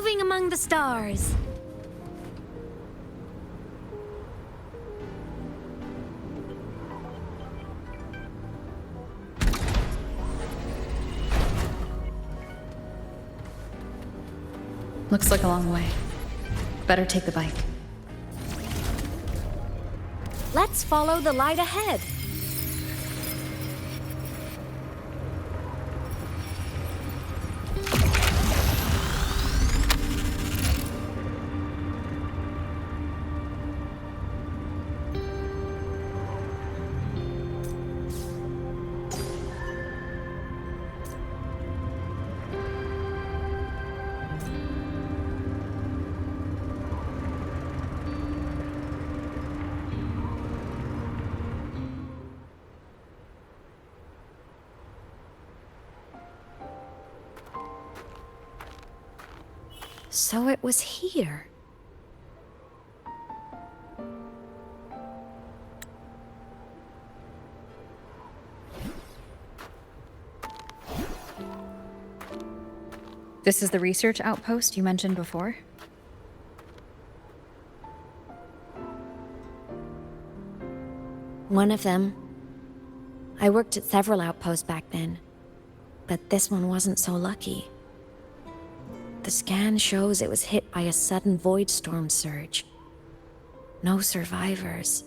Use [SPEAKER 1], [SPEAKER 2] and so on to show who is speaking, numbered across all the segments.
[SPEAKER 1] moving among the stars.
[SPEAKER 2] Looks like a long way. Better take the bike.
[SPEAKER 1] Let's follow the light ahead. So it was here.
[SPEAKER 2] This is the research outpost you mentioned before?
[SPEAKER 1] One of them. I worked at several outposts back then, but this one wasn't so lucky. The scan shows it was hit by a sudden void storm surge. No survivors.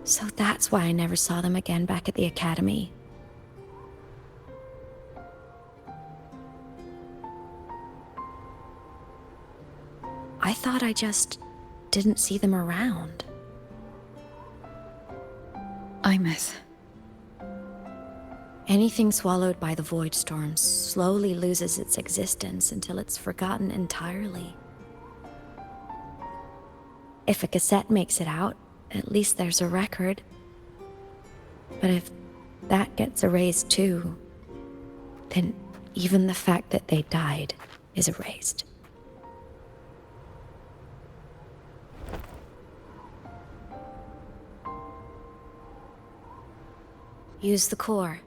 [SPEAKER 1] So that's why I never saw them again back at the academy. I thought I just didn't see them around.
[SPEAKER 2] Aemeath.
[SPEAKER 1] Anything swallowed by the void storm slowly loses its existence until it's forgotten entirely. If a cassette makes it out, at least there's a record. But if that gets erased too, then even the fact that they died is erased. Use the core.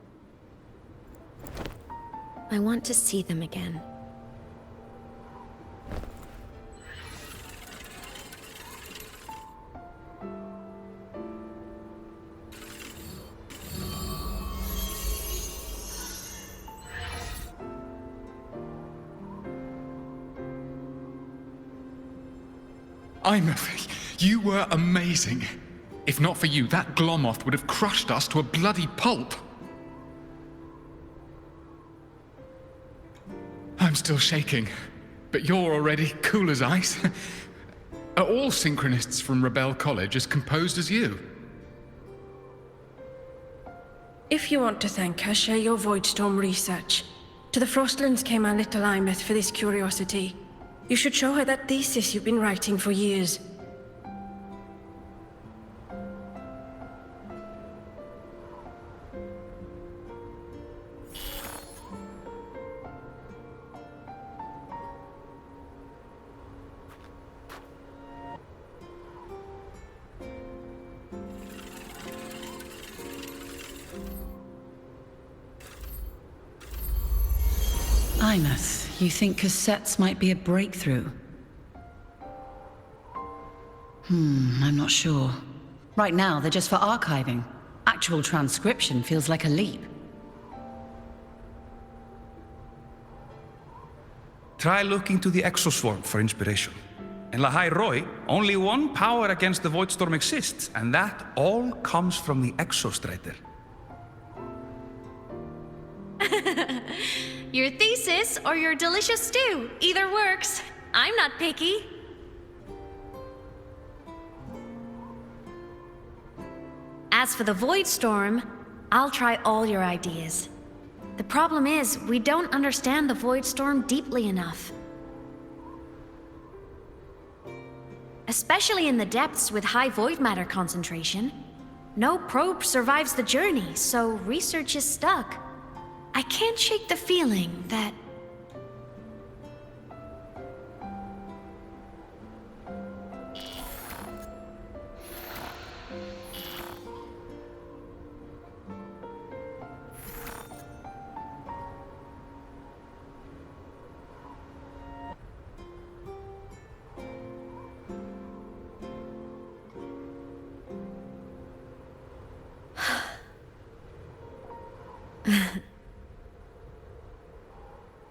[SPEAKER 1] I want to see them again.
[SPEAKER 3] Aemeath, you were amazing. If not for you, that Glomoth would have crushed us to a bloody pulp. I'm still shaking, but you're already cool as ice. Are all synchronists from Rebel College as composed as you?
[SPEAKER 4] If you want to thank her, share your Voidstorm research. To the Frostlands came our little Aemeath for this curiosity. You should show her that thesis you've been writing for years.
[SPEAKER 5] Aemeath, you think cassettes might be a breakthrough? I'm not sure. Right now, they're just for archiving. Actual transcription feels like a leap.
[SPEAKER 6] Try looking to the Exoswarm for inspiration. In Lahai Roi, only one power against the Voidstorm exists, and that all comes from the Exostrator.
[SPEAKER 1] Your thesis or your delicious stew, either works. I'm not picky. As for the Void Storm, I'll try all your ideas. The problem is, we don't understand the Void Storm deeply enough. Especially in the depths with high void matter concentration. No probe survives the journey, so research is stuck. I can't shake the feeling that...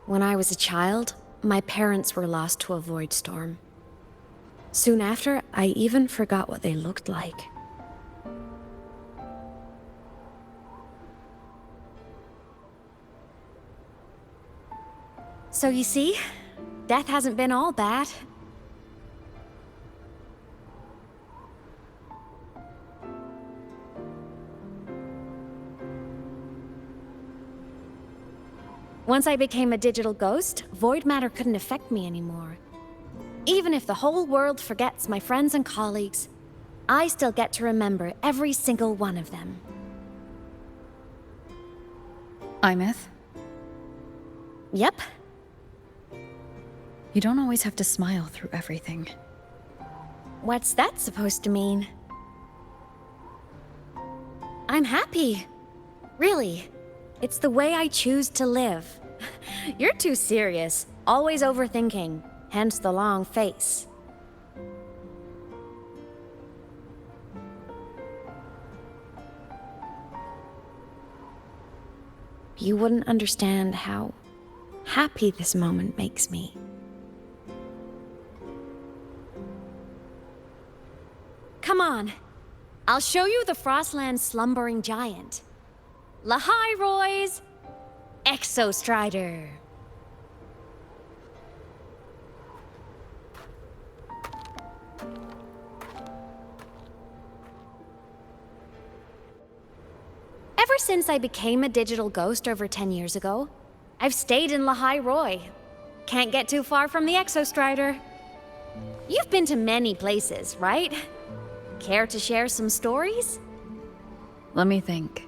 [SPEAKER 1] When I was a child, my parents were lost to a void storm. Soon after, I even forgot what they looked like. So you see, death hasn't been all bad. Once I became a digital ghost, void matter couldn't affect me anymore. Even if the whole world forgets my friends and colleagues, I still get to remember every single one of them.
[SPEAKER 2] Aemeath,
[SPEAKER 1] Yep.
[SPEAKER 2] you don't always have to smile through everything.
[SPEAKER 1] What's that supposed to mean? I'm happy. Really. It's the way I choose to live. You're too serious. Always overthinking. Hence the long face. You wouldn't understand how happy this moment makes me. Come on. I'll show you the Frostland's slumbering giant. Lahai Roy's Exostrider. Ever since I became a digital ghost over 10 years ago, I've stayed in Lahai Roy. Can't get too far from the Exostrider. You've been to many places, right? Care to share some stories?
[SPEAKER 2] Let me think.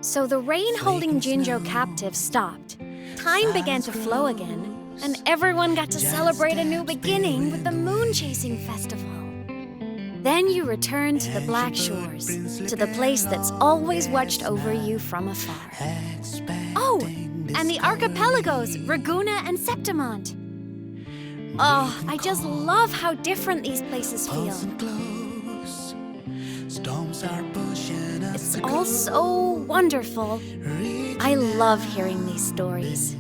[SPEAKER 1] So the rain holding Jinjo captive stopped. Time began to flow again, and everyone got to celebrate a new beginning with the Moon Chasing Festival. Then you returned to the Black Shores, to the place that's always watched over you from afar. Oh, and the archipelagos, Raguna and Septimont. Oh, I just love how different these places feel. It's all so wonderful. I love hearing these stories.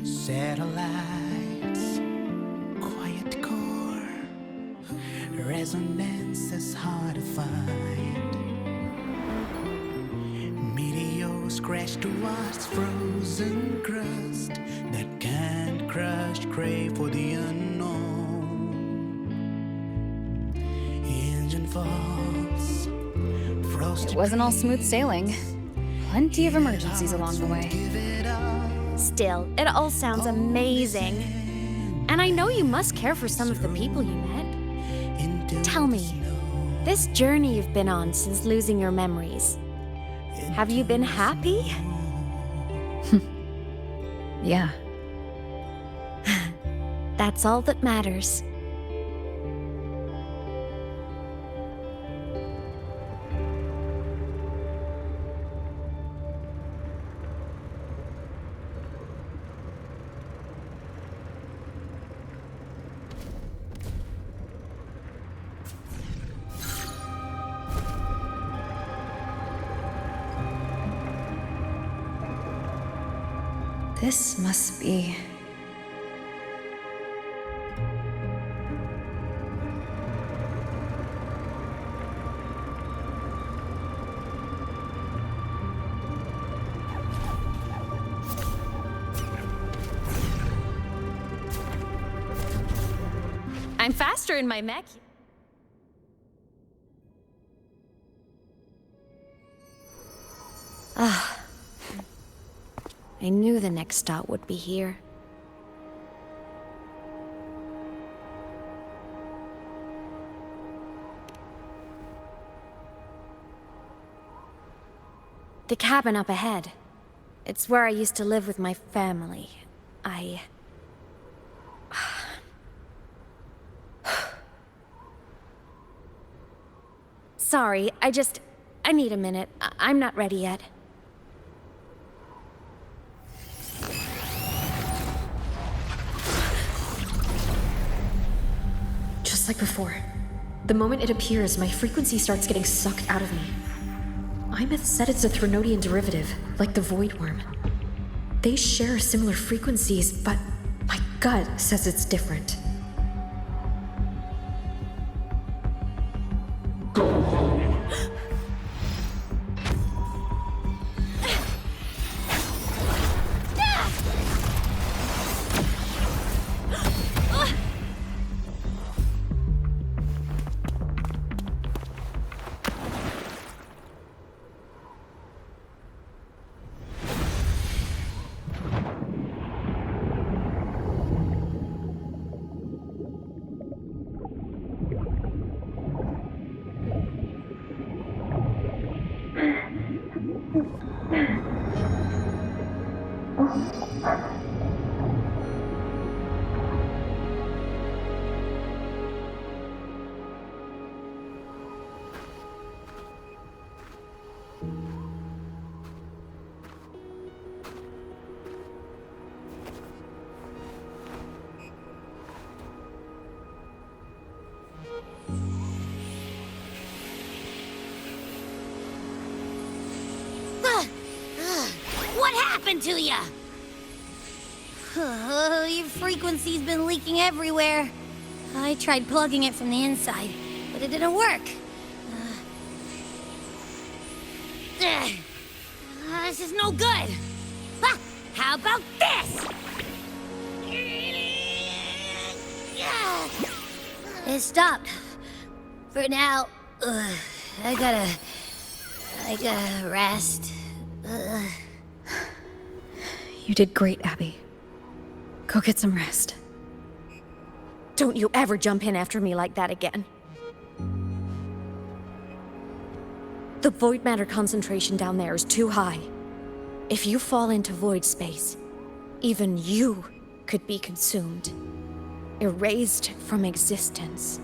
[SPEAKER 7] Satellites, quiet core, resonance is hard to find. Meteors crash towards frozen crust that can't crush, crave for the unknown. Engine faults, frosty.
[SPEAKER 2] It wasn't all smooth sailing. Plenty of emergencies along the way.
[SPEAKER 1] Still, it all sounds amazing. And I know you must care for some of the people you met. Tell me, this journey you've been on since losing your memories, have you been happy?
[SPEAKER 2] Yeah.
[SPEAKER 1] That's all that matters.
[SPEAKER 2] This must be
[SPEAKER 1] I'm faster in my mech. Ah. I knew the next stop would be here. The cabin up ahead. It's where I used to live with my family. Sorry, I need a minute. I'm not ready yet.
[SPEAKER 2] Just like before. The moment it appears, my frequency starts getting sucked out of me. Aemeath said it's a Threnodian derivative, like the Void Worm. They share similar frequencies, but my gut says it's different.
[SPEAKER 8] What happened to ya? Your frequency's been leaking everywhere. I tried plugging it from the inside, but it didn't work. This is no good. How about this? It stopped. For now. I gotta rest.
[SPEAKER 2] You did great, Abby. Go get some rest.
[SPEAKER 1] Don't you ever jump in after me like that again. The void matter concentration down there is too high. If you fall into void space, even you could be consumed, erased from existence.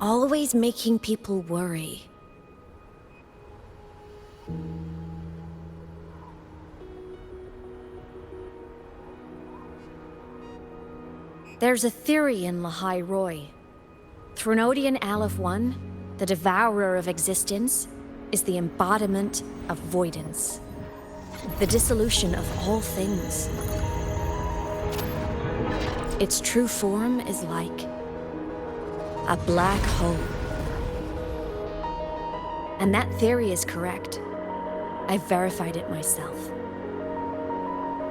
[SPEAKER 1] Always making people worry. There's a theory in Lahai Roy. Threnodian Aleph 1, the devourer of existence, is the embodiment of voidance. The dissolution of all things. Its true form is like a black hole. And that theory is correct. I've verified it myself.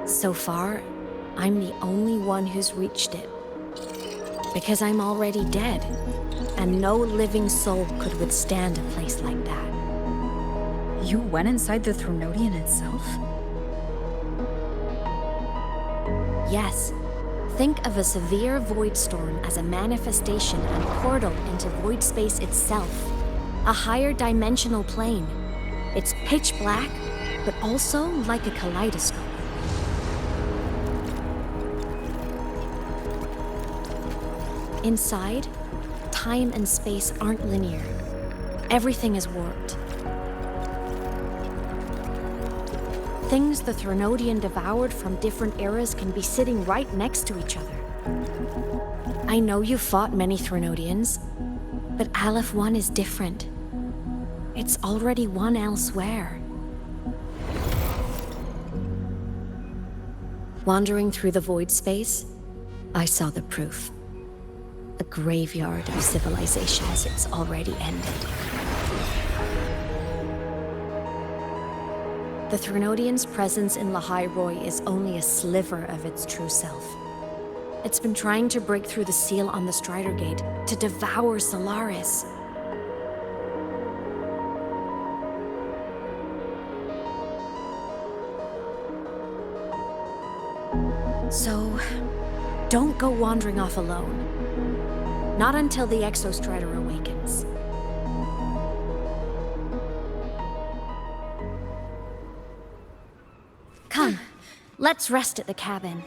[SPEAKER 1] So far, I'm the only one who's reached it. Because I'm already dead, and no living soul could withstand a place like that.
[SPEAKER 2] You went inside the Threnodian itself?
[SPEAKER 1] Yes. Think of a severe void storm as a manifestation and portal into void space itself. A higher dimensional plane. It's pitch black, but also like a kaleidoscope. Inside, time and space aren't linear. Everything is warped. Things the Threnodian devoured from different eras can be sitting right next to each other. I know you fought many Threnodians, but Aleph 1 is different. It's already one elsewhere. Wandering through the void space, I saw the proof. graveyard of civilizations it's already ended. The Threnodians' presence in Lahai Roi is only a sliver of its true self. It's been trying to break through the seal on the Strider Gate to devour Solaris. So, don't go wandering off alone. Not until the Exostrider awakens. Come, let's rest at the cabin.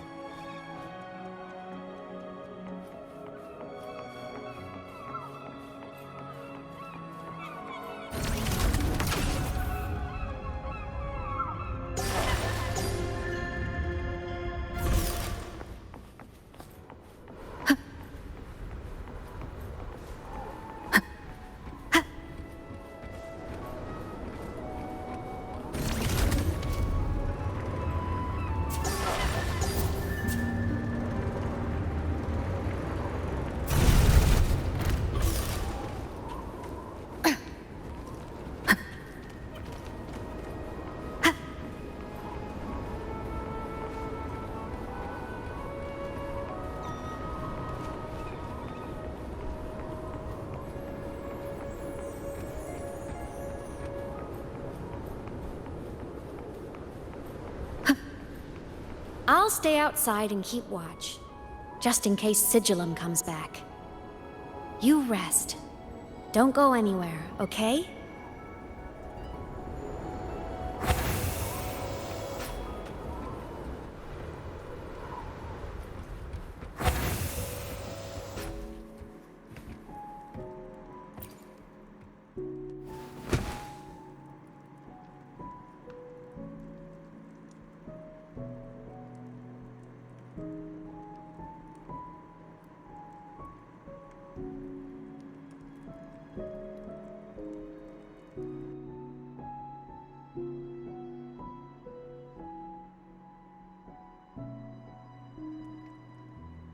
[SPEAKER 1] I'll stay outside and keep watch, just in case Sigillum comes back. You rest. Don't go anywhere, okay?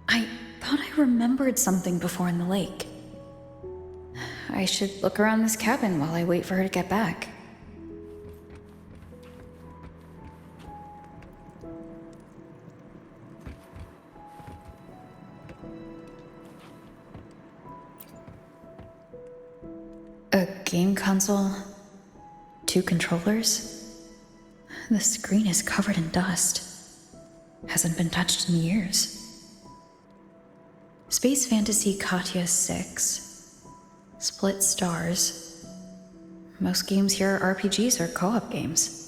[SPEAKER 2] I thought I remembered something before in the lake. I should look around this cabin while I wait for her to get back. A game console? 2 controllers? The screen is covered in dust. Hasn't been touched in years. Space Fantasy Katya 6. Split stars. Most games here are RPGs or co-op games.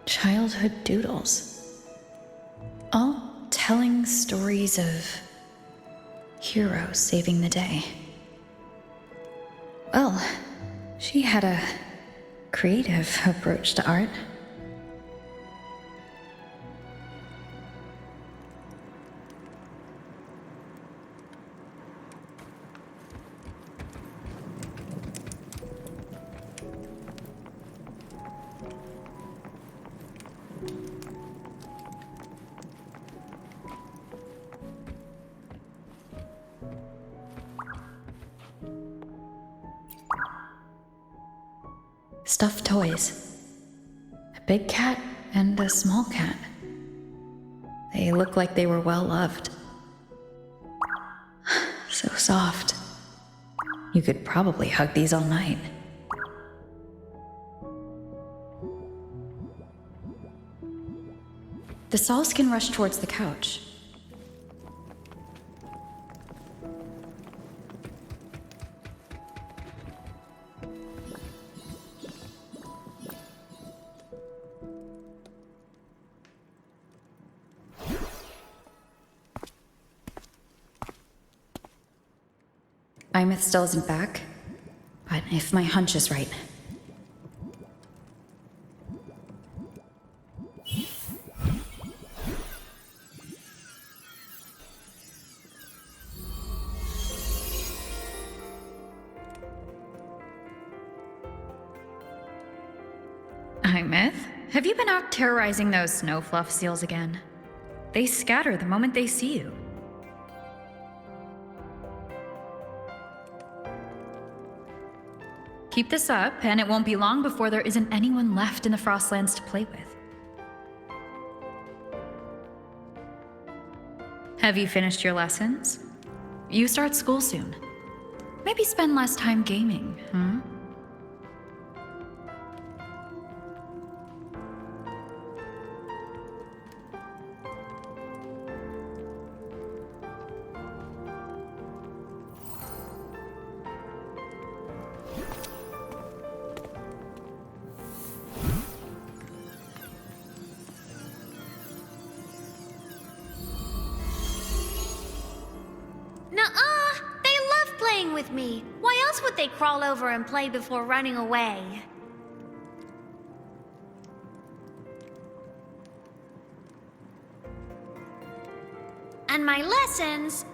[SPEAKER 2] Childhood doodles. All telling stories of heroes saving the day. Well, she had a creative approach to art. Stuffed toys. A big cat and a small cat. They look like they were well loved. So soft. You could probably hug these all night. The Sauls can rush towards the couch. Aemeath still isn't back, but if my hunch is right.
[SPEAKER 9] Aemeath, have you been out terrorizing those snow fluff seals again? They scatter the moment they see you. Keep this up, and it won't be long before there isn't anyone left in the Frostlands to play with. Have you finished your lessons? You start school soon. Maybe spend less time gaming, hmm?
[SPEAKER 8] Nuh-uh! They love playing with me. Why else would they crawl over and play before running away? And my lessons...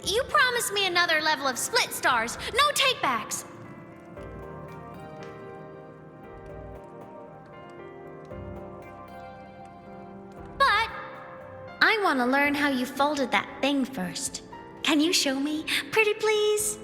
[SPEAKER 8] You promised me another level of split stars. No takebacks. But I want to learn how you folded that thing first. Can you show me, pretty please?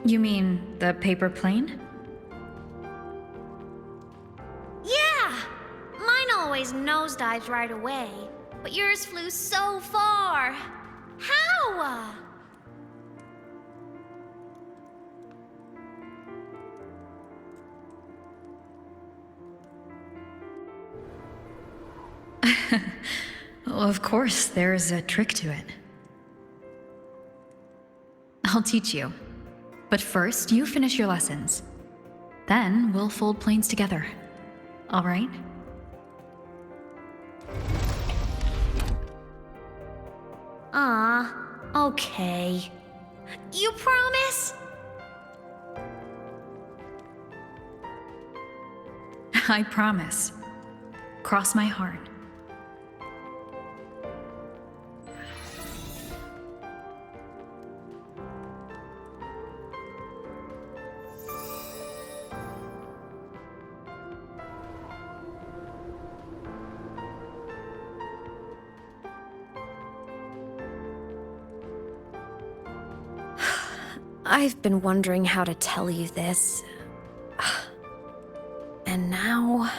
[SPEAKER 9] You mean the paper plane?
[SPEAKER 8] Yeah! Mine always nosedives right away, but yours flew so far. How?
[SPEAKER 9] Well, of course, there's a trick to it. I'll teach you. But first, you finish your lessons. Then we'll fold planes together. All right?
[SPEAKER 8] Okay. You promise?
[SPEAKER 9] I promise. Cross my heart.
[SPEAKER 1] I've been wondering how to tell you this. And now...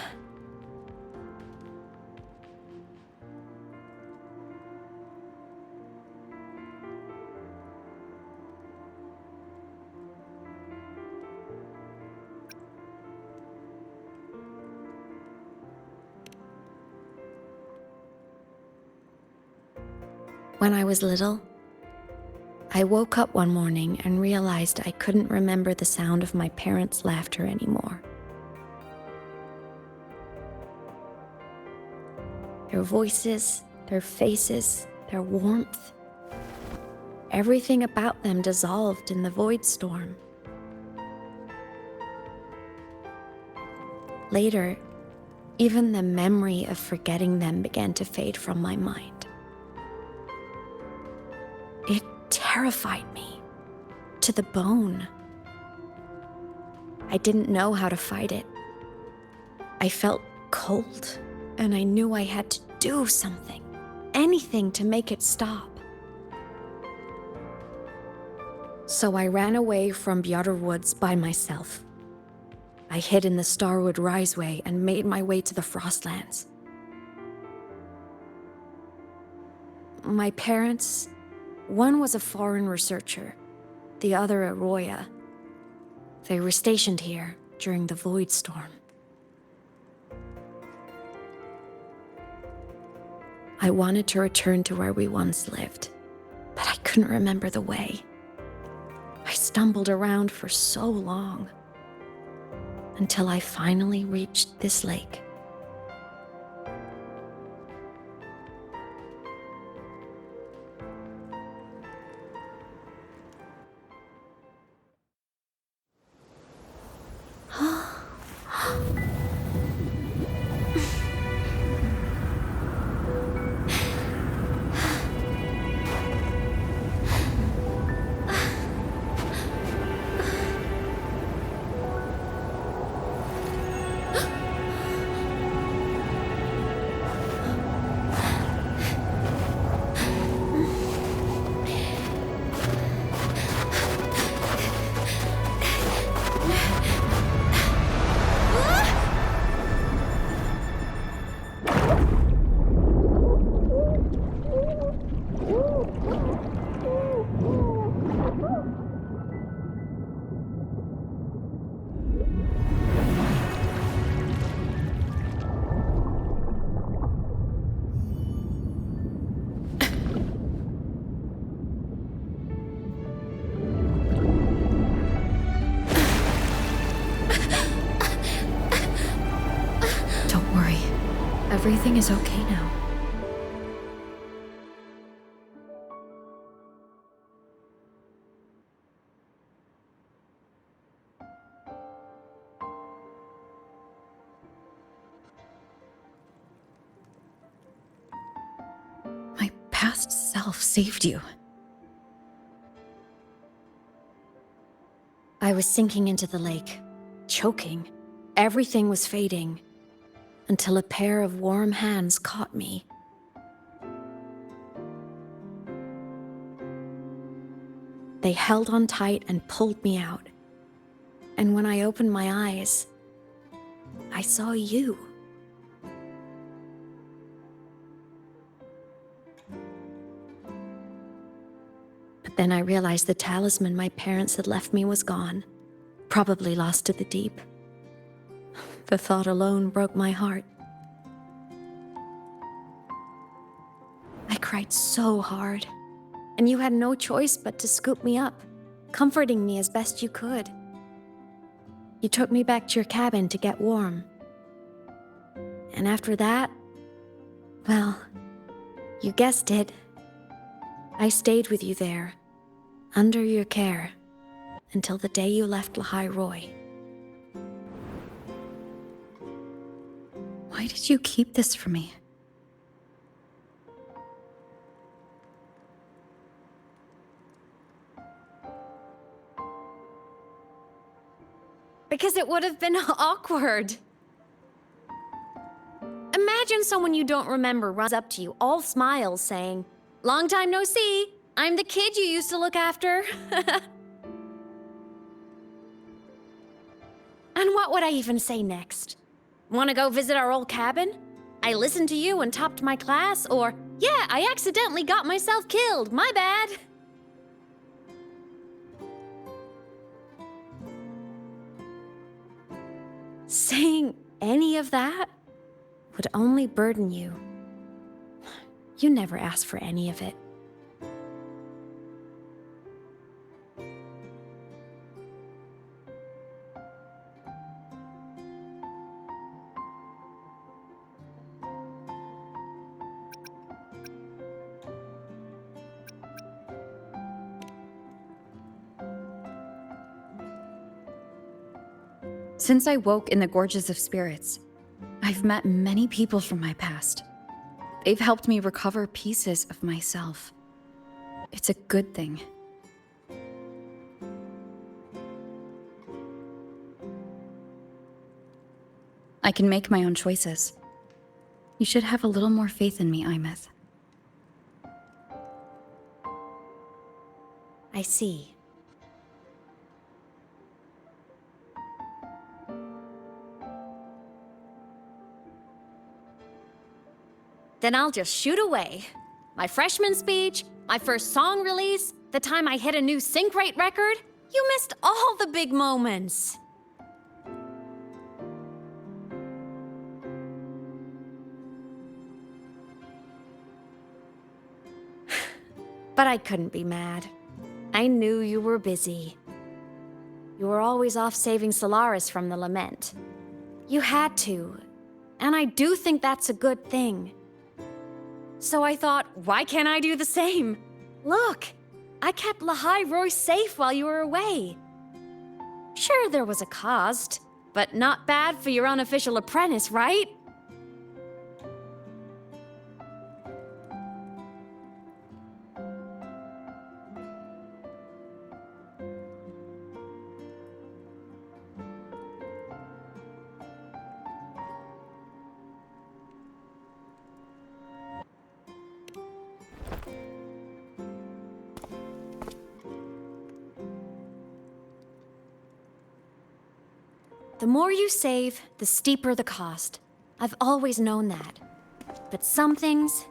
[SPEAKER 1] When I was little, I woke up one morning and realized I couldn't remember the sound of my parents' laughter anymore. Their voices, their faces, their warmth. Everything about them dissolved in the void storm. Later, even the memory of forgetting them began to fade from my mind. It terrified me to the bone. I didn't know how to fight it. I felt cold, and I knew I had to do something, anything to make it stop. So I ran away from Bjotr Woods by myself. I hid in the Starwood Riseway and made my way to the Frostlands. My parents, one was a foreign researcher, the other a Roya. They were stationed here during the Void Storm. I wanted to return to where we once lived, but I couldn't remember the way. I stumbled around for so long, until I finally reached this lake.
[SPEAKER 2] everything is okay now. My past self saved you.
[SPEAKER 1] I was sinking into the lake, choking. Everything was fading, until a pair of warm hands caught me. They held on tight and pulled me out. And when I opened my eyes, I saw you. But then I realized the talisman my parents had left me was gone, probably lost to the deep. The thought alone broke my heart. I cried so hard, and you had no choice but to scoop me up, comforting me as best you could. You took me back to your cabin to get warm. And after that, well, you guessed it. I stayed with you there, under your care, until the day you left Lahai Roy.
[SPEAKER 2] Why did you keep this from me?
[SPEAKER 1] Because it would have been awkward. Imagine someone you don't remember runs up to you, all smiles, saying, "Long time no see, I'm the kid you used to look after." And what would I even say next? Want to go visit our old cabin? I listened to you and topped my class, or, "Yeah, I accidentally got myself killed, my bad." Saying any of that would only burden you. You never asked for any of it.
[SPEAKER 9] Since I woke in the Gorges of Spirits, I've met many people from my past. They've helped me recover pieces of myself. It's a good thing. I can make my own choices. You should have a little more faith in me, Aemeath.
[SPEAKER 1] I see. Then I'll just shoot away. My freshman speech, my first song release, the time I hit a new sync rate record. You missed all the big moments. But I couldn't be mad. I knew you were busy. You were always off saving Solaris from the lament. You had to, and I do think that's a good thing. So I thought, why can't I do the same? Look, I kept Lahai Roy safe while you were away. Sure, there was a cost, but not bad for your unofficial apprentice, right? The more you save, the steeper the cost. I've always known that. But some things,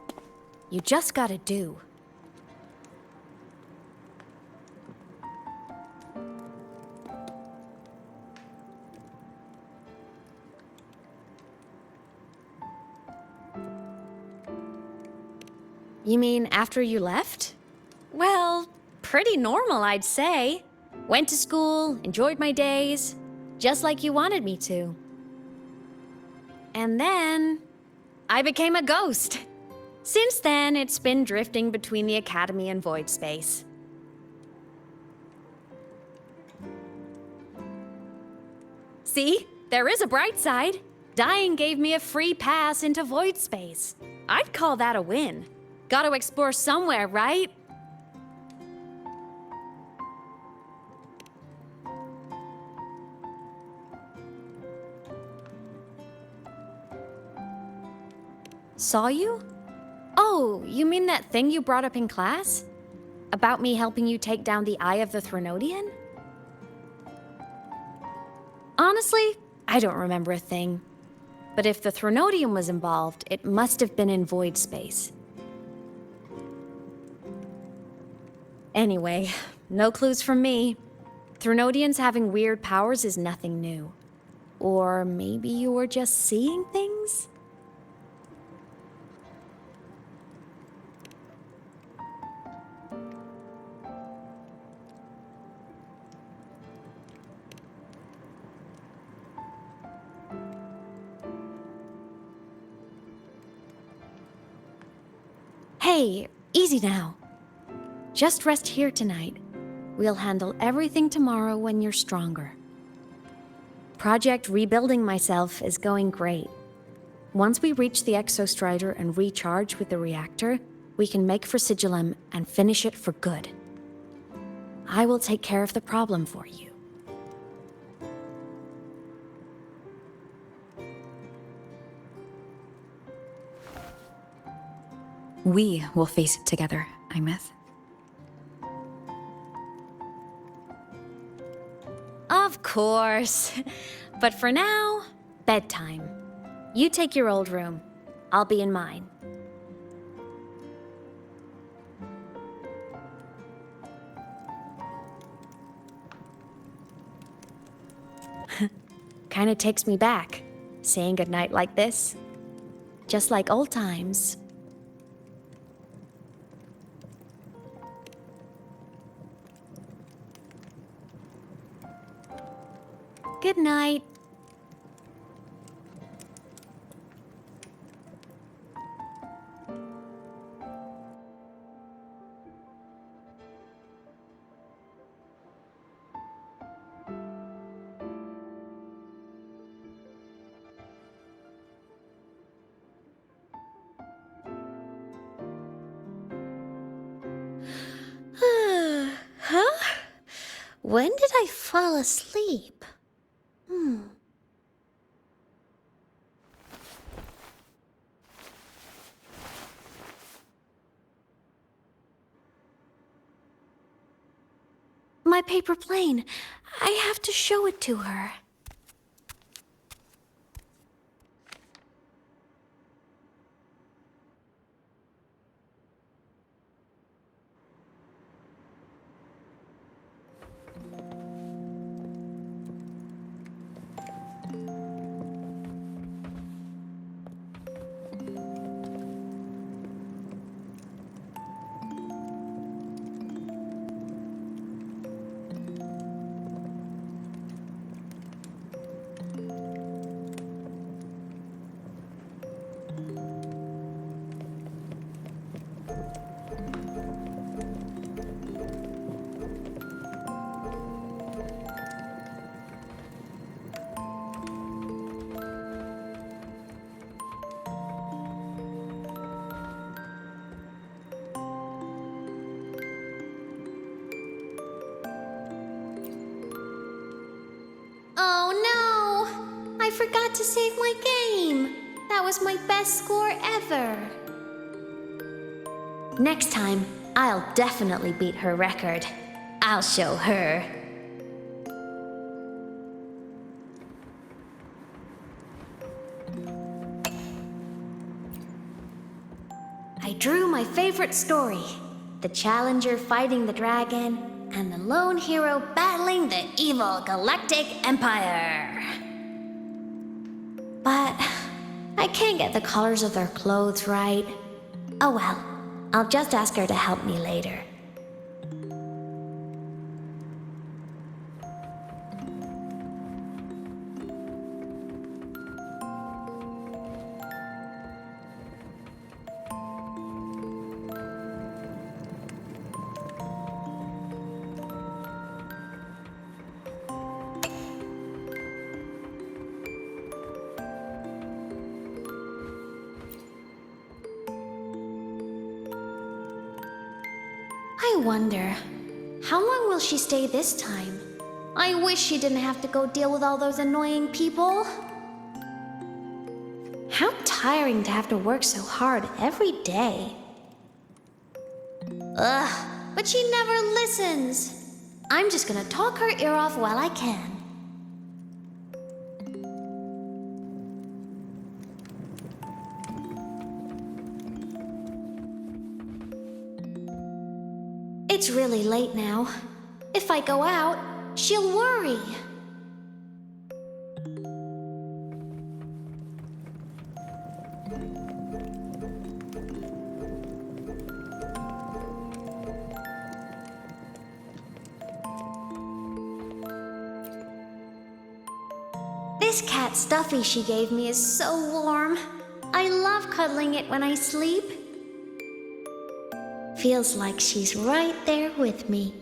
[SPEAKER 1] you just gotta do. You mean after you left? Well, pretty normal, I'd say. Went to school, enjoyed my days. Just like you wanted me to. And then, I became a ghost. Since then, it's been drifting between the Academy and void space. See? There is a bright side. Dying gave me a free pass into void space. I'd call that a win. Gotta explore somewhere, right? Saw you? Oh, you mean that thing you brought up in class? About me helping you take down the Eye of the Threnodian? Honestly, I don't remember a thing. But if the Threnodian was involved, it must have been in void space. Anyway, no clues from me. Threnodians having weird powers is nothing new. Or maybe you were just seeing things? Hey, easy now. Just rest here tonight. We'll handle everything tomorrow when you're stronger. Project Rebuilding Myself is going great. Once we reach the Exostrider and recharge with the reactor, we can make for Sigillum and finish it for good. I will take care of the problem for you.
[SPEAKER 9] We will face it together, Aemeath.
[SPEAKER 1] Of course. But for now, bedtime. You take your old room. I'll be in mine. Kinda takes me back, saying goodnight like this. Just like old times. Good night.
[SPEAKER 8] Huh? When did I fall asleep? My paper plane. I have to show it to her. Oh no! I forgot to save my game. That was my best score ever. Next time, I'll definitely beat her record. I'll show her. I drew my favorite story. The challenger fighting the dragon, and the lone hero battling the evil Galactic Empire. But I can't get the colors of their clothes right. Oh well, I'll just ask her to help me later. wonder, how long will she stay this time? I wish she didn't have to go deal with all those annoying people. How tiring to have to work so hard every day. Ugh, but she never listens. I'm just gonna talk her ear off while I can. It's really late now. If I go out, she'll worry. This cat stuffy she gave me is so warm. I love cuddling it when I sleep. Feels like she's right there with me.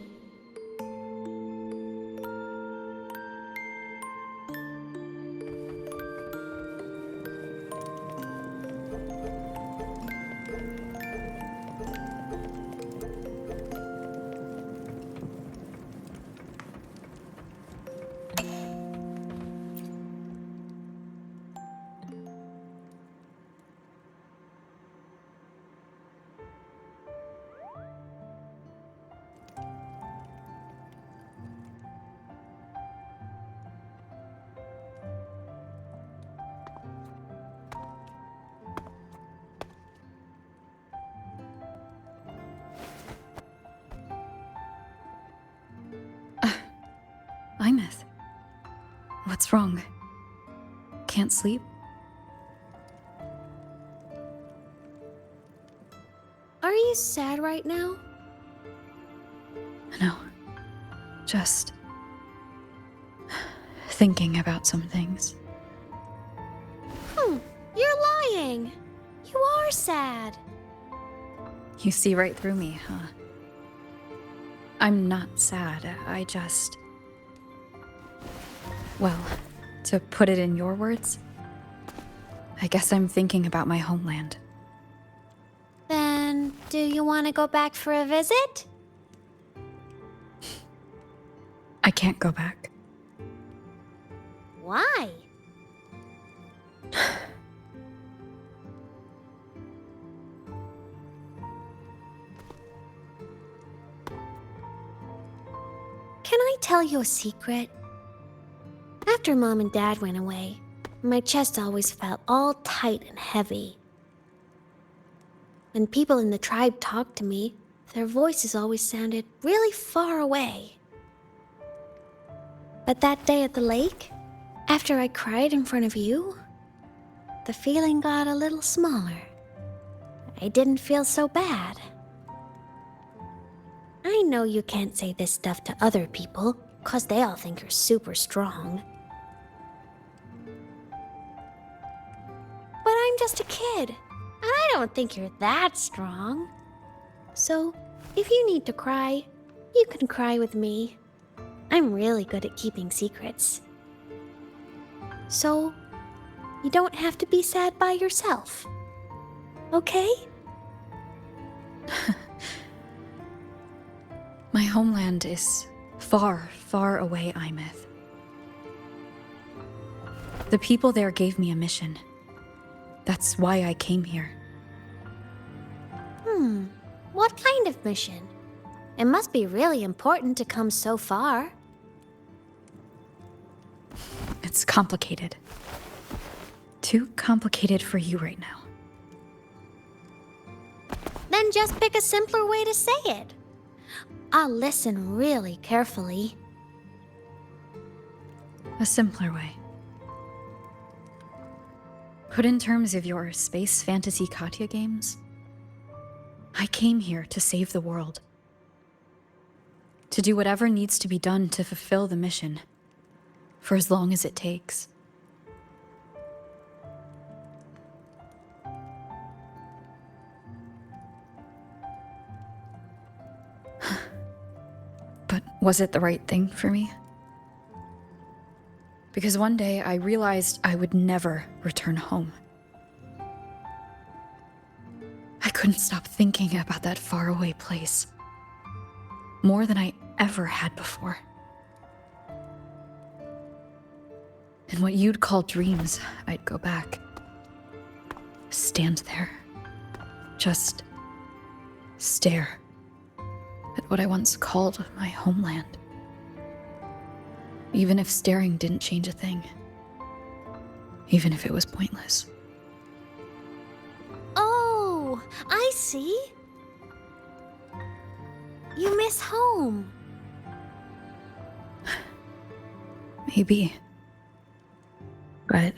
[SPEAKER 9] Aemeath. What's wrong? Can't sleep?
[SPEAKER 8] Are you sad right now?
[SPEAKER 9] No. Just thinking about some things.
[SPEAKER 8] You're lying. You are sad.
[SPEAKER 9] You see right through me, huh? I'm not sad. I just... Well, to put it in your words, I guess I'm thinking about my homeland.
[SPEAKER 8] Then, do you want to go back for a visit?
[SPEAKER 9] I can't go back.
[SPEAKER 8] Why? Can I tell you a secret? After Mom and Dad went away, my chest always felt all tight and heavy. When people in the tribe talked to me, their voices always sounded really far away. But that day at the lake, after I cried in front of you, the feeling got a little smaller. I didn't feel so bad. I know you can't say this stuff to other people, 'cause they all think you're super strong. But I'm just a kid, and I don't think you're that strong. So, if you need to cry, you can cry with me. I'm really good at keeping secrets. So, you don't have to be sad by yourself. Okay?
[SPEAKER 9] My homeland is far, far away, Aemeath. The people there gave me a mission. That's why I came here.
[SPEAKER 8] What kind of mission? It must be really important to come so far.
[SPEAKER 9] It's complicated. Too complicated for you right now.
[SPEAKER 8] Then just pick a simpler way to say it. I'll listen really carefully.
[SPEAKER 9] A simpler way. Put in terms of your space fantasy Katya games, I came here to save the world. To do whatever needs to be done to fulfill the mission, for as long as it takes. But was it the right thing for me? Because one day I realized I would never return home. I couldn't stop thinking about that faraway place. More than I ever had before. In what you'd call dreams, I'd go back. Stand there. Just stare at what I once called my homeland. Even if staring didn't change a thing. Even if it was pointless.
[SPEAKER 8] Oh, I see. You miss home.
[SPEAKER 2] Maybe. But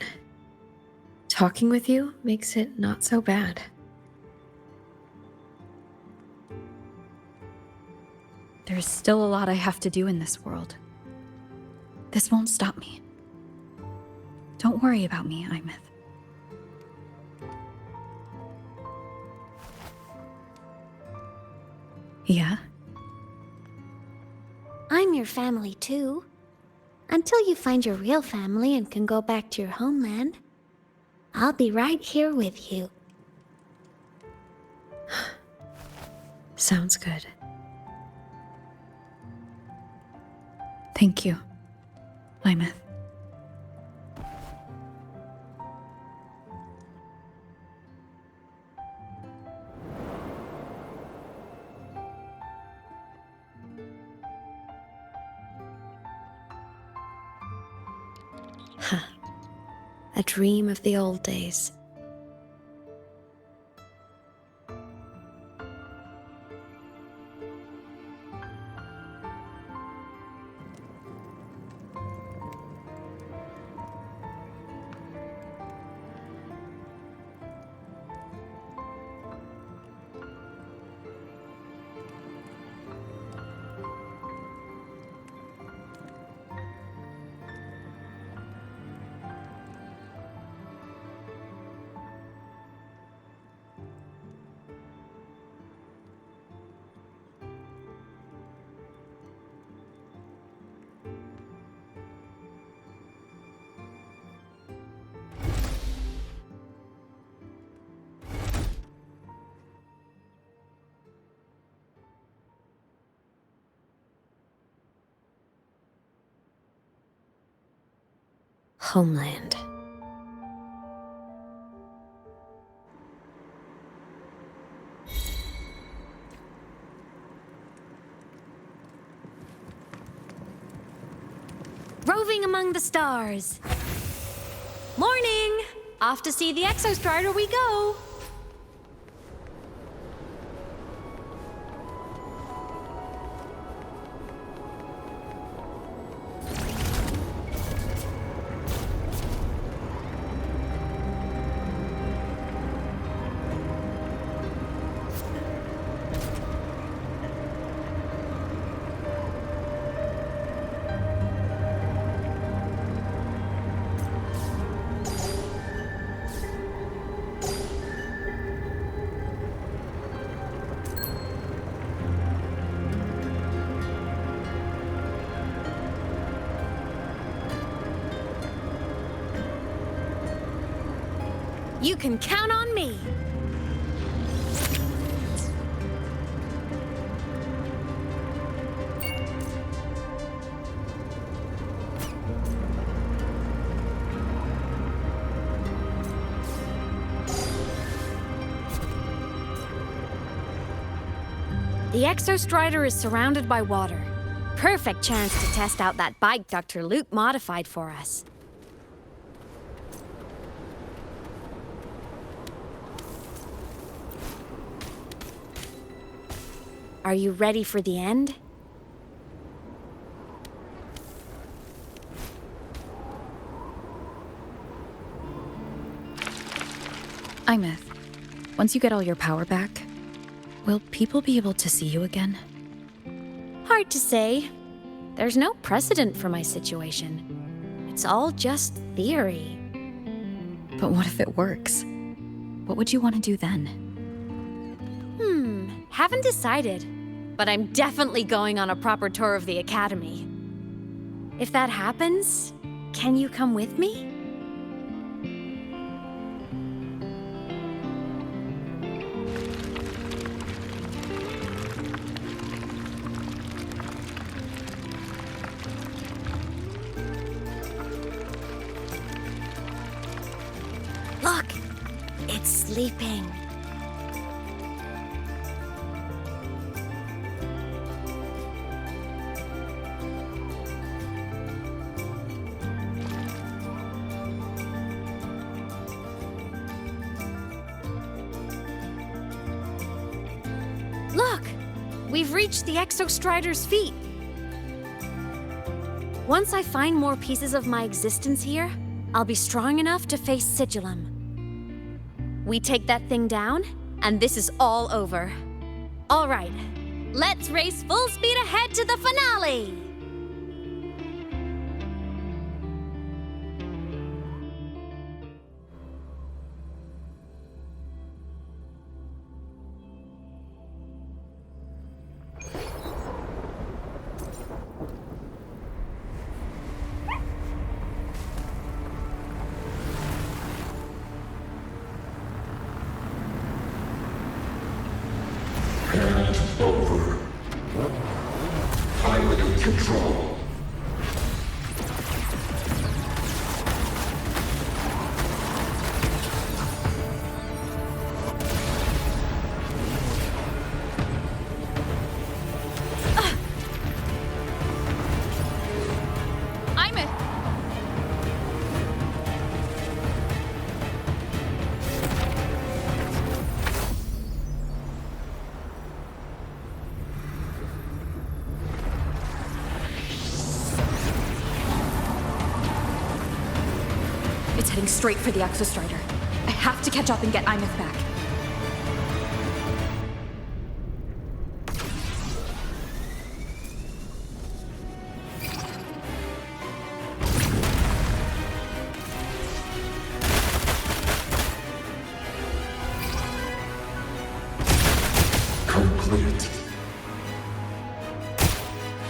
[SPEAKER 2] talking with you makes it not so bad.
[SPEAKER 9] There's still a lot I have to do in this world. This won't stop me. Don't worry about me, Aemeath. Yeah?
[SPEAKER 8] I'm your family too. Until you find your real family and can go back to your homeland, I'll be right here with you.
[SPEAKER 2] Sounds good.
[SPEAKER 9] Thank you, Aemeath.
[SPEAKER 2] A dream of the old days. Homeland.
[SPEAKER 1] Roving among the stars. Morning! Off to see the Exostrider we go! You can count on me! The Exostrider is surrounded by water. Perfect chance to test out that bike Dr. Luke modified for us. Are you ready for the end?
[SPEAKER 9] Aemeath, once you get all your power back, will people be able to see you again?
[SPEAKER 1] Hard to say. There's no precedent for my situation. It's all just theory.
[SPEAKER 9] But what if it works? What would you want to do then?
[SPEAKER 1] Haven't decided, but I'm definitely going on a proper tour of the Academy. If that happens, can you come with me?
[SPEAKER 8] sleeping.
[SPEAKER 1] Look! We've reached the Exostrider's feet. Once I find more pieces of my existence here, I'll be strong enough to face Sigillum. We take that thing down, and this is all over. All right, let's race full speed ahead to the finale!
[SPEAKER 10] Over. Pilot control.
[SPEAKER 9] Aemeath!
[SPEAKER 2] It's heading straight for the Exostrider. I have to catch up and get Aemeath back.
[SPEAKER 10] Complete.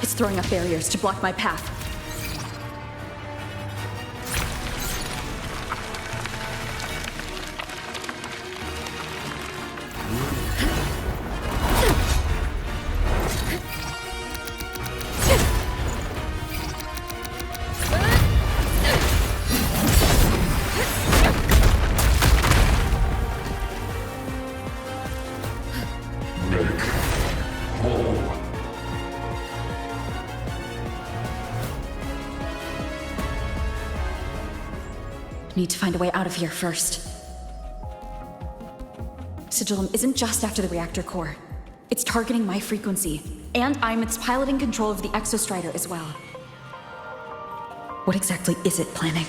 [SPEAKER 2] It's throwing up barriers to block my path. Need to find a way out of here first. Sigillum isn't just after the reactor core. It's targeting my frequency, and Aemeath's piloting control of the Exostrider as well. What exactly is it planning?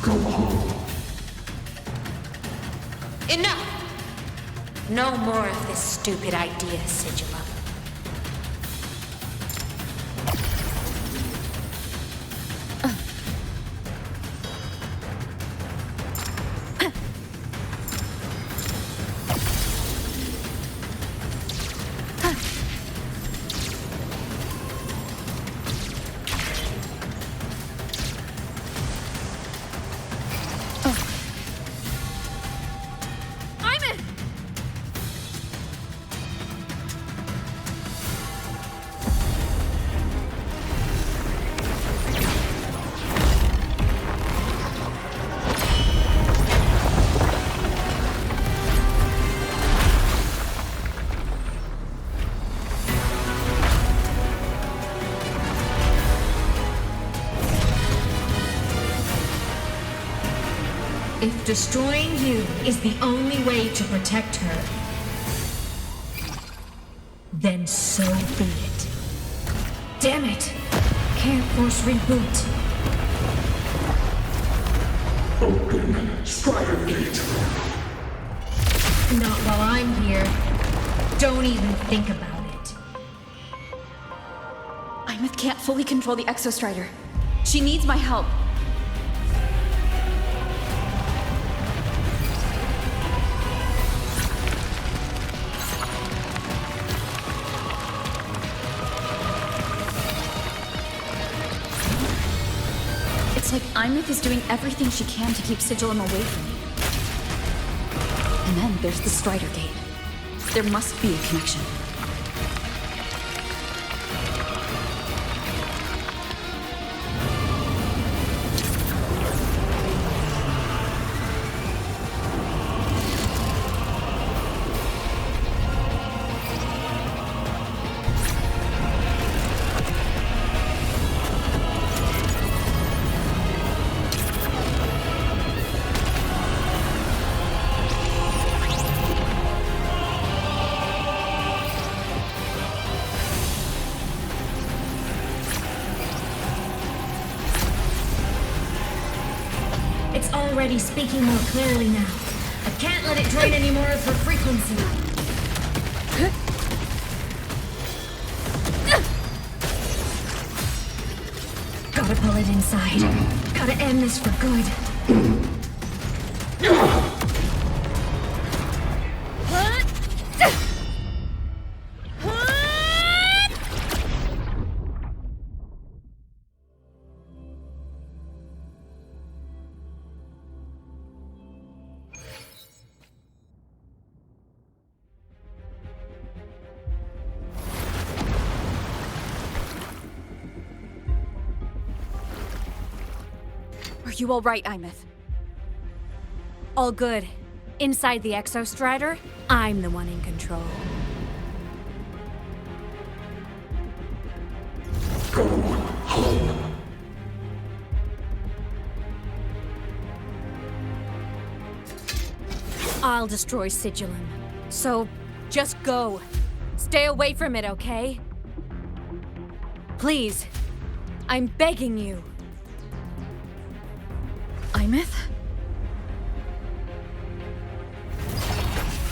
[SPEAKER 10] Go home.
[SPEAKER 8] Enough! No more of this stupid idea, Sigillum.
[SPEAKER 11] If destroying you is the only way to protect her, then so be it. Damn it! Can't force reboot.
[SPEAKER 10] Open Strider Gate.
[SPEAKER 11] Not while I'm here. Don't even think about it.
[SPEAKER 2] Aemeath can't fully control the Exostrider.
[SPEAKER 9] She needs my help. It's like Aemeath is doing everything she can to keep Sigillum away from me. And then there's the Strider Gate. There must be a connection.
[SPEAKER 11] It's already speaking more clearly now. I can't let it drain any more of her frequency. Gotta pull it inside. Gotta end this for good.
[SPEAKER 9] Are you all right, Aemeath?
[SPEAKER 1] All good. Inside the Exostrider, I'm the one in control.
[SPEAKER 10] Go home.
[SPEAKER 1] I'll destroy Sigillum. So, just go. Stay away from it, okay? Please. I'm begging you.
[SPEAKER 9] Aemeath?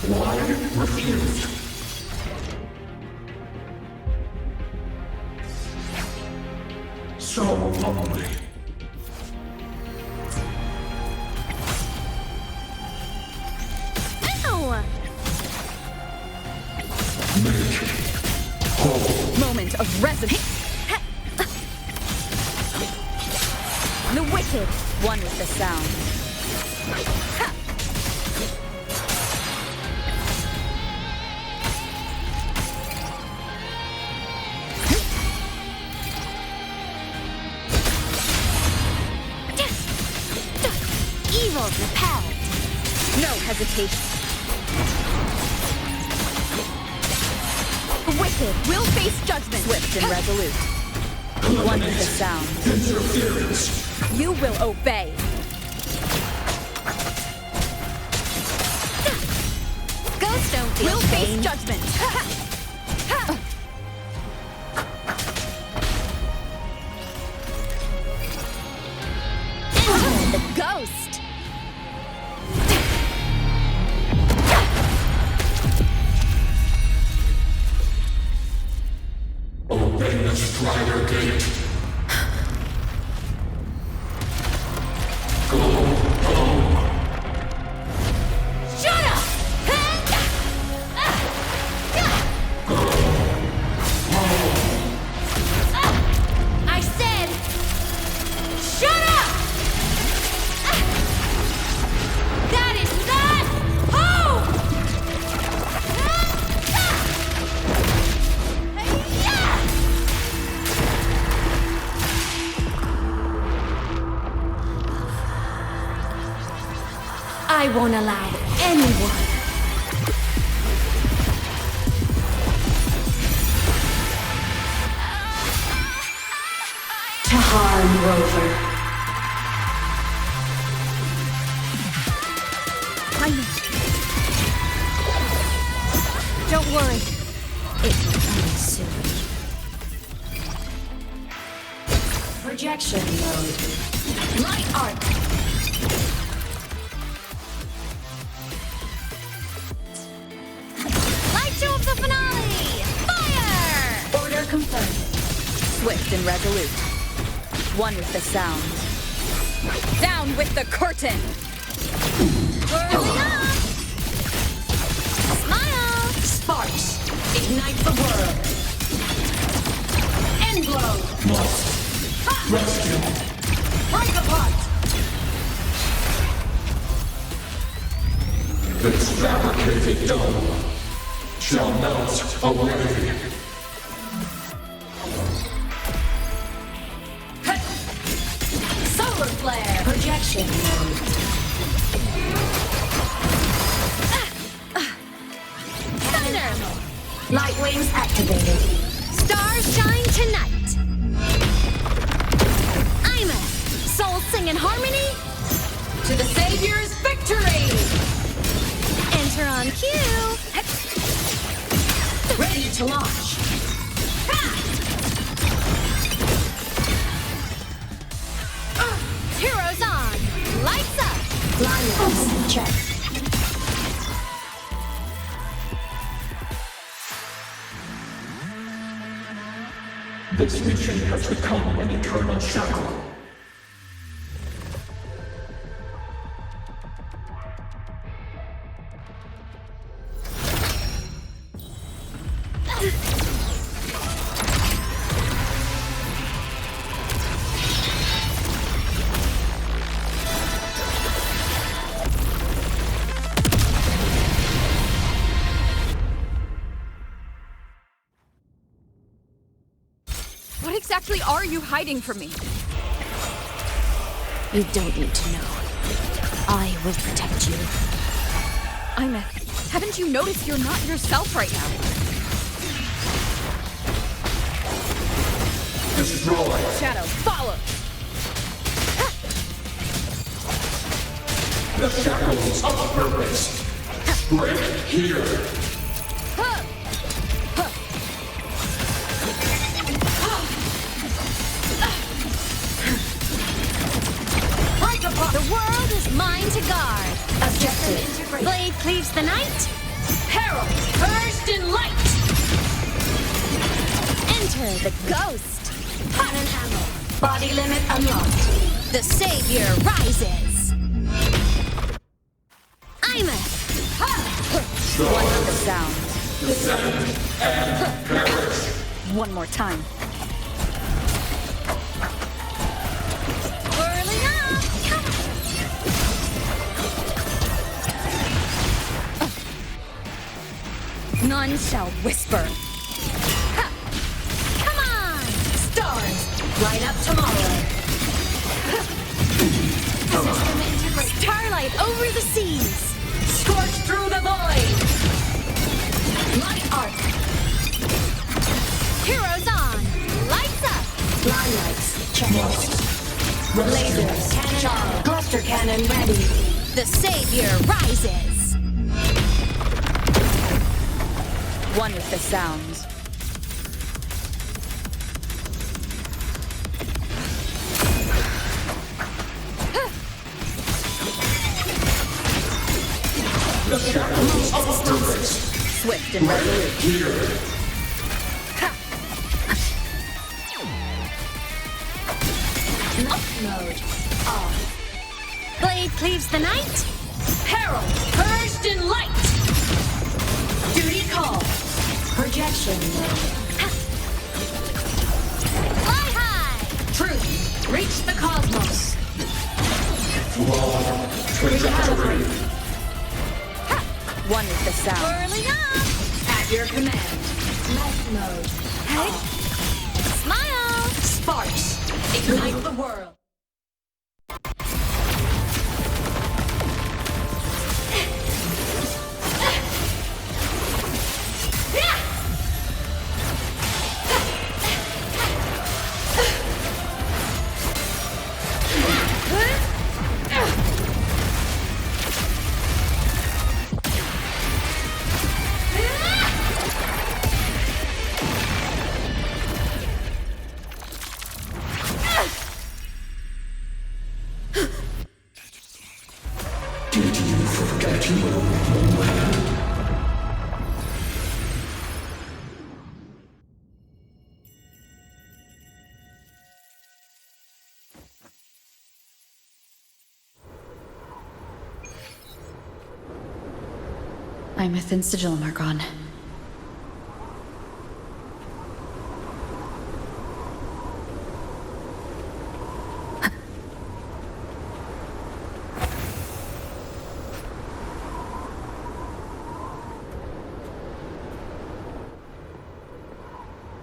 [SPEAKER 10] Why refused? So lonely.
[SPEAKER 1] Ow!
[SPEAKER 9] Moment of resonance.
[SPEAKER 1] The wicked!
[SPEAKER 9] One with the sound.
[SPEAKER 8] Evil repelled.
[SPEAKER 9] No hesitation. Wicked will face judgment. Swift and resolute. One with the sound.
[SPEAKER 10] Interference.
[SPEAKER 9] You will obey.
[SPEAKER 8] Ghosts don't feel
[SPEAKER 9] Will
[SPEAKER 8] pain.
[SPEAKER 9] face judgment.
[SPEAKER 8] Enter the ghost.
[SPEAKER 10] Obey the Strider Gate. Go home.
[SPEAKER 8] Shut up! I said, shut up! That is not home!
[SPEAKER 1] I won't allow anyone to harm Rover. Don't worry. It will end soon. Projection mode. Light art.
[SPEAKER 8] Light show of the finale! Fire!
[SPEAKER 1] Order confirmed.
[SPEAKER 9] Swift and resolute. One with the sound. Down with the curtain!
[SPEAKER 8] Whirling up! Smile!
[SPEAKER 5] Sparks! Ignite the world! End blow!
[SPEAKER 10] Must rescue.
[SPEAKER 5] Break apart!
[SPEAKER 10] This fabricated dome shall melt away.
[SPEAKER 5] Solar flare! Projection mode.
[SPEAKER 8] Thunder!
[SPEAKER 5] Light wings activated.
[SPEAKER 8] Stars shine tonight! Aemeath! Soul sing in harmony!
[SPEAKER 5] To the Savior's victory!
[SPEAKER 8] Enter on cue!
[SPEAKER 5] Ready to launch.
[SPEAKER 8] Heroes on! Lights up!
[SPEAKER 5] Blindness check.
[SPEAKER 10] This mission has become an eternal shackle.
[SPEAKER 9] What exactly are you hiding from me?
[SPEAKER 1] You don't need to know. I will protect you.
[SPEAKER 9] Aemeath, haven't you noticed you're not yourself right now?
[SPEAKER 10] Destroy.
[SPEAKER 9] Shadow, follow!
[SPEAKER 10] The shackles of purpose. Break here.
[SPEAKER 8] The world is mine to guard!
[SPEAKER 5] Objective.
[SPEAKER 8] Blade cleaves the night!
[SPEAKER 5] Herald, first in light.
[SPEAKER 8] Enter the ghost!
[SPEAKER 5] Cannon ammo. Body limit unlocked.
[SPEAKER 8] The savior rises! Aemeath!
[SPEAKER 9] One with the sound.
[SPEAKER 10] Descend and perish.
[SPEAKER 9] One more time.
[SPEAKER 8] Whirling up!
[SPEAKER 9] None shall whisper.
[SPEAKER 8] Come on!
[SPEAKER 5] Stars, light up tomorrow. System integrated.
[SPEAKER 8] Starlight over the seas!
[SPEAKER 5] Scorch through the void. Light arc.
[SPEAKER 8] Heroes on! Lights up!
[SPEAKER 5] Line lights. Check.
[SPEAKER 10] Rescue.
[SPEAKER 5] Lasers. Cannon charge. Cluster cannon ready.
[SPEAKER 8] The savior rises!
[SPEAKER 9] One with the sounds.
[SPEAKER 10] The shackles of purpose.
[SPEAKER 9] Swift and resolute.
[SPEAKER 10] Here.
[SPEAKER 5] Light mode. Off.
[SPEAKER 8] Blade cleaves the night!
[SPEAKER 5] Herald, first in light. Duty call. Projection mode.
[SPEAKER 8] Fly high!
[SPEAKER 5] Truth. Reach the cosmos.
[SPEAKER 10] Flawed trajectory.
[SPEAKER 9] One with the sound.
[SPEAKER 8] Whirling up!
[SPEAKER 5] At your command. Light mode.
[SPEAKER 8] Smile!
[SPEAKER 5] Sparks. Ignite the world.
[SPEAKER 9] Aemeath and Sigillum are gone.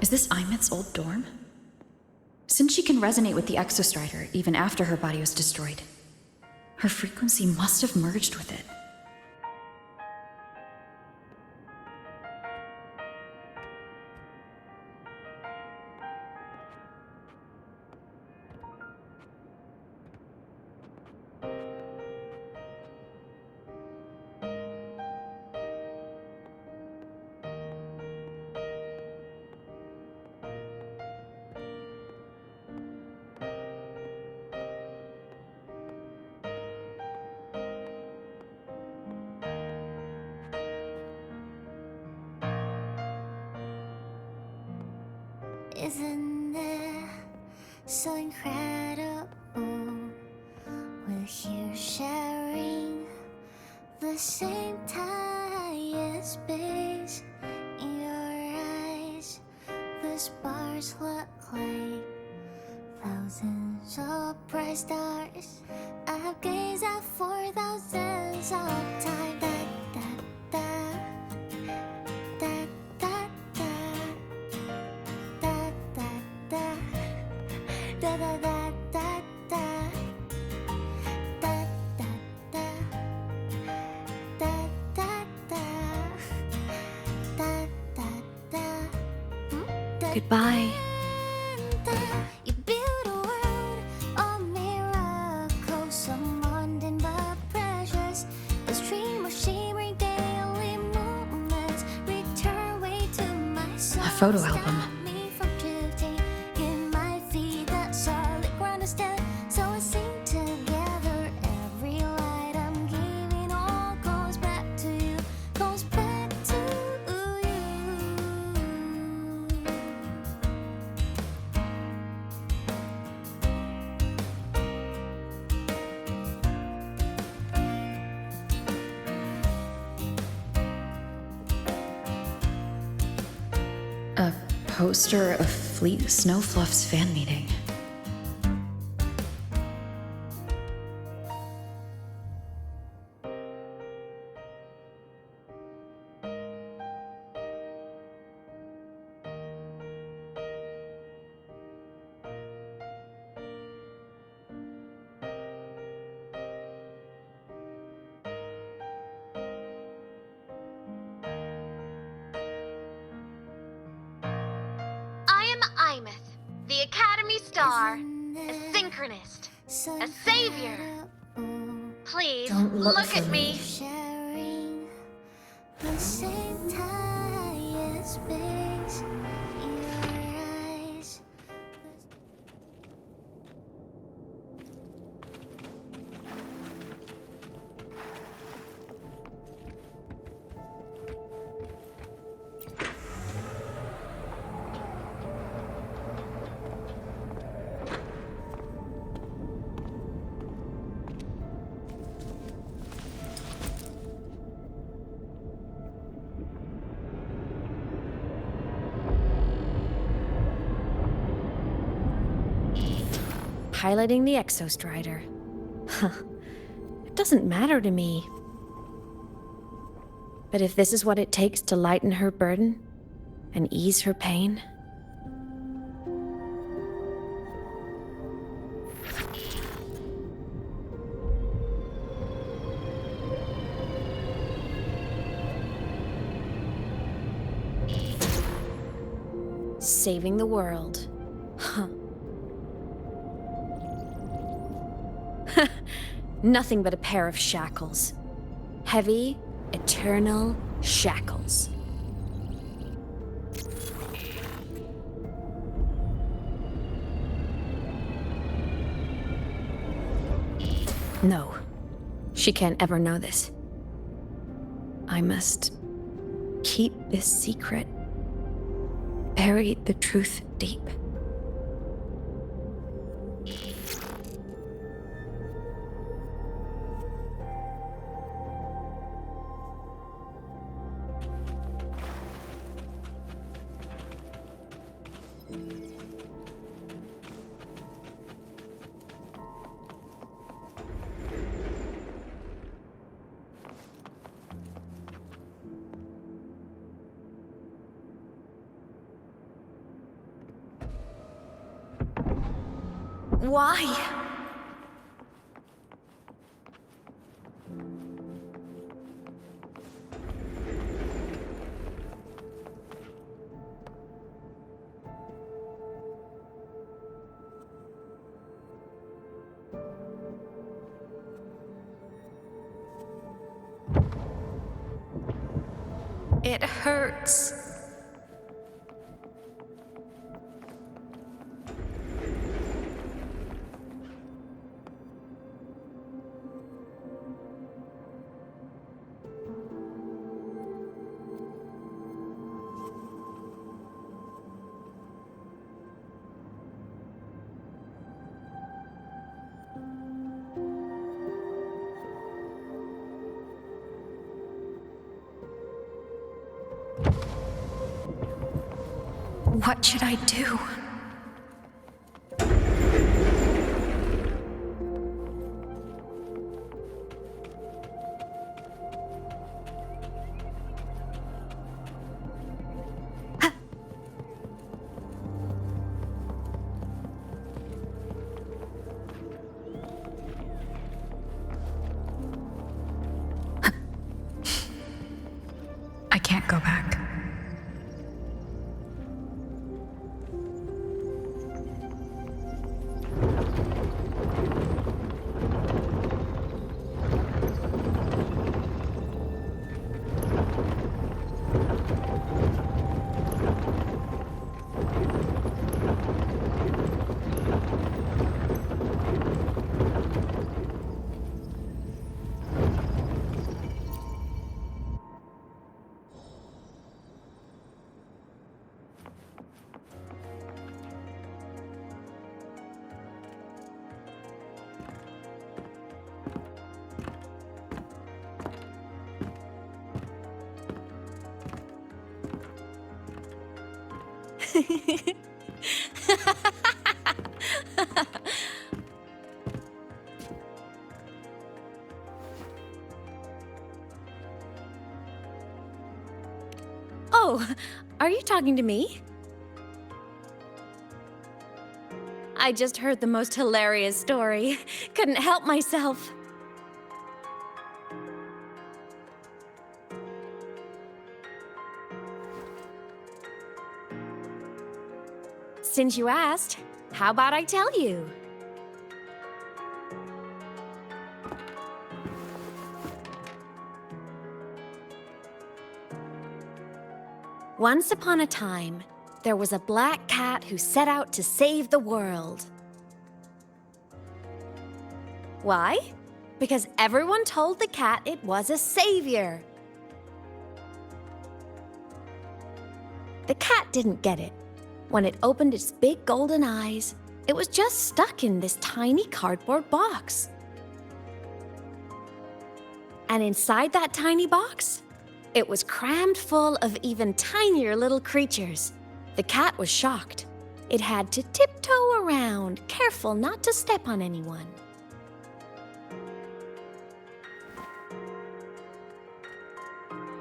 [SPEAKER 9] Is this Aemeath's old dorm? Since she can resonate with the Exostrider even after her body was destroyed, her frequency must have merged with it.
[SPEAKER 12] Isn't it so incredible? We're here sharing the same time and space. In your eyes, the stars look like thousands of bright stars. I've gazed at for thousands of times.
[SPEAKER 1] Goodbye.
[SPEAKER 12] You build a world of miracles, so mundane but precious. The stream of shimmering daily moments return way to my soul.
[SPEAKER 9] A photo album.
[SPEAKER 12] Stop me from drifting in my feet, that solid ground to stand. So I sing together. Every light I'm giving all goes back to you, goes back to you.
[SPEAKER 9] A poster of Fleet Snowfluff's fan meeting.
[SPEAKER 8] I am Aemeath, the Academy Star, a synchronist, a savior. Please,
[SPEAKER 11] Don't look
[SPEAKER 8] look
[SPEAKER 11] for
[SPEAKER 8] at me.
[SPEAKER 12] Sharing the same time and space. In your eyes.
[SPEAKER 1] Piloting the Exostrider. Huh. It doesn't matter to me. But if this is what it takes to lighten her burden and ease her pain, saving the world. Huh. Nothing but a pair of shackles. Heavy, eternal shackles. No, she can't ever know this. I must keep this secret. Bury the truth deep. Why? It hurts. What should I do?
[SPEAKER 9] I can't go back.
[SPEAKER 1] Oh, are you talking to me? I just heard the most hilarious story. Couldn't help myself. Since you asked, how about I tell you? Once upon a time, there was a black cat who set out to save the world. Why? Because everyone told the cat it was a savior. The cat didn't get it. When it opened its big golden eyes, it was just stuck in this tiny cardboard box. And inside that tiny box, it was crammed full of even tinier little creatures. The cat was shocked. It had to tiptoe around, careful not to step on anyone.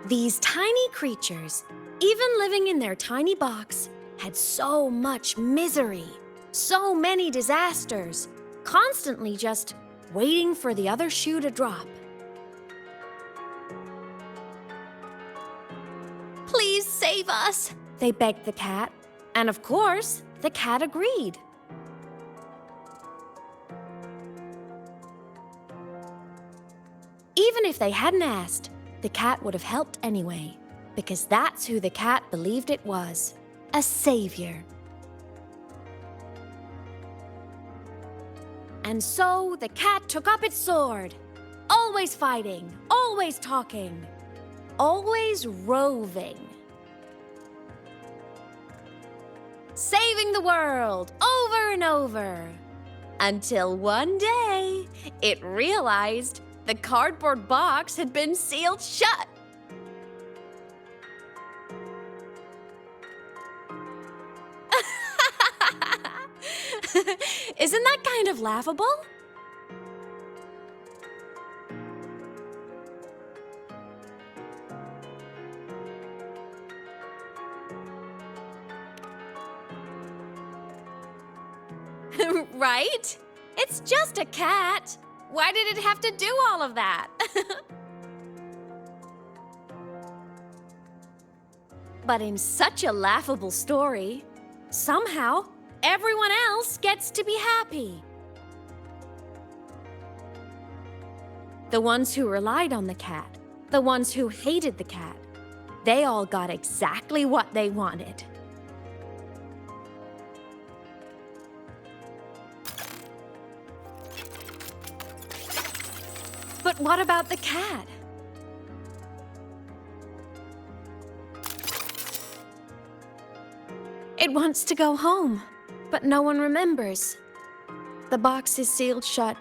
[SPEAKER 1] These tiny creatures, even living in their tiny box, had so much misery, so many disasters, constantly just waiting for the other shoe to drop. Please save us, they begged the cat. And of course, the cat agreed. Even if they hadn't asked, the cat would have helped anyway, because that's who the cat believed it was, a savior. And so the cat took up its sword, always fighting, always talking, always roving. Saving the world over and over. Until one day, it realized the cardboard box had been sealed shut. Isn't that kind of laughable? Right? It's just a cat. Why did it have to do all of that? But in such a laughable story, somehow everyone else gets to be happy. The ones who relied on the cat, the ones who hated the cat, they all got exactly what they wanted. But what about the cat? It wants to go home, but no one remembers. The box is sealed shut,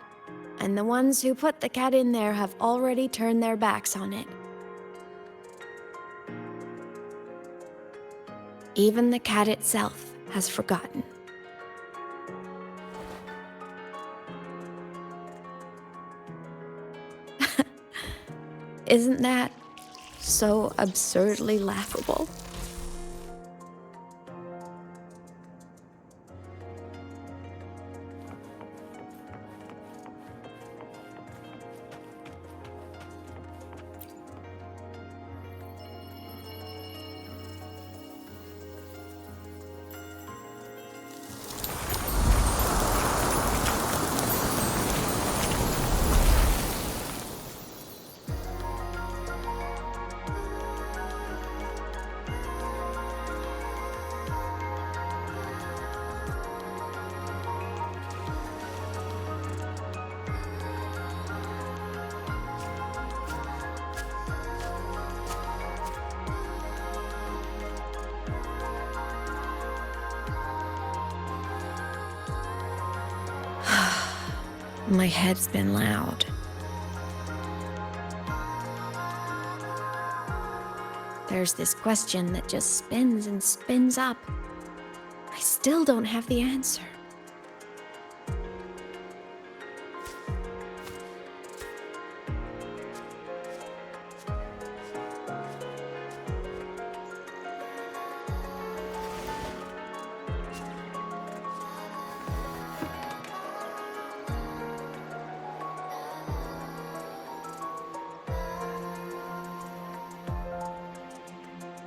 [SPEAKER 1] and the ones who put the cat in there have already turned their backs on it. Even the cat itself has forgotten. Isn't that so absurdly laughable? My head's been loud. There's this question that just spins and spins up. I still don't have the answer.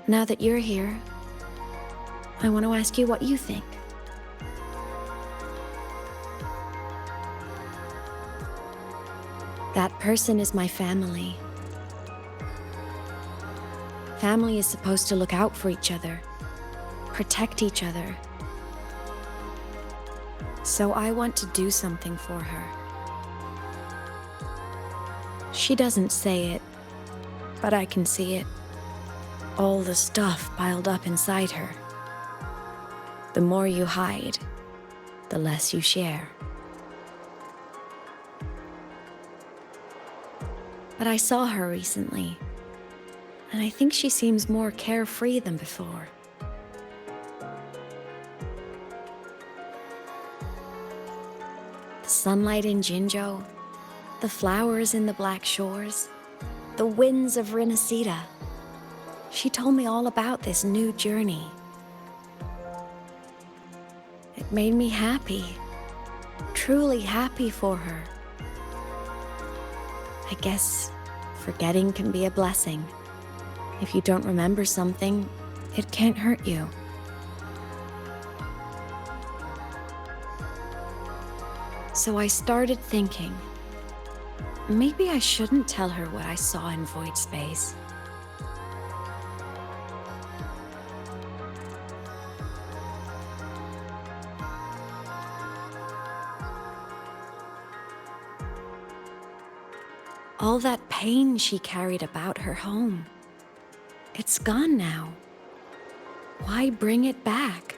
[SPEAKER 1] Now that you're here, I want to ask you what you think. That person is my family. Family is supposed to look out for each other, protect each other. So I want to do something for her. She doesn't say it, but I can see it. All the stuff piled up inside her. The more you hide, the less you share. But I saw her recently, and I think she seems more carefree than before. The sunlight in Jinzhou, the flowers in the Black Shores, the winds of Rinasita. She told me all about this new journey. It made me happy, truly happy for her. I guess forgetting can be a blessing. If you don't remember something, it can't hurt you. So I started thinking, maybe I shouldn't tell her what I saw in Void Space. All that pain she carried about her home, it's gone now. Why bring it back?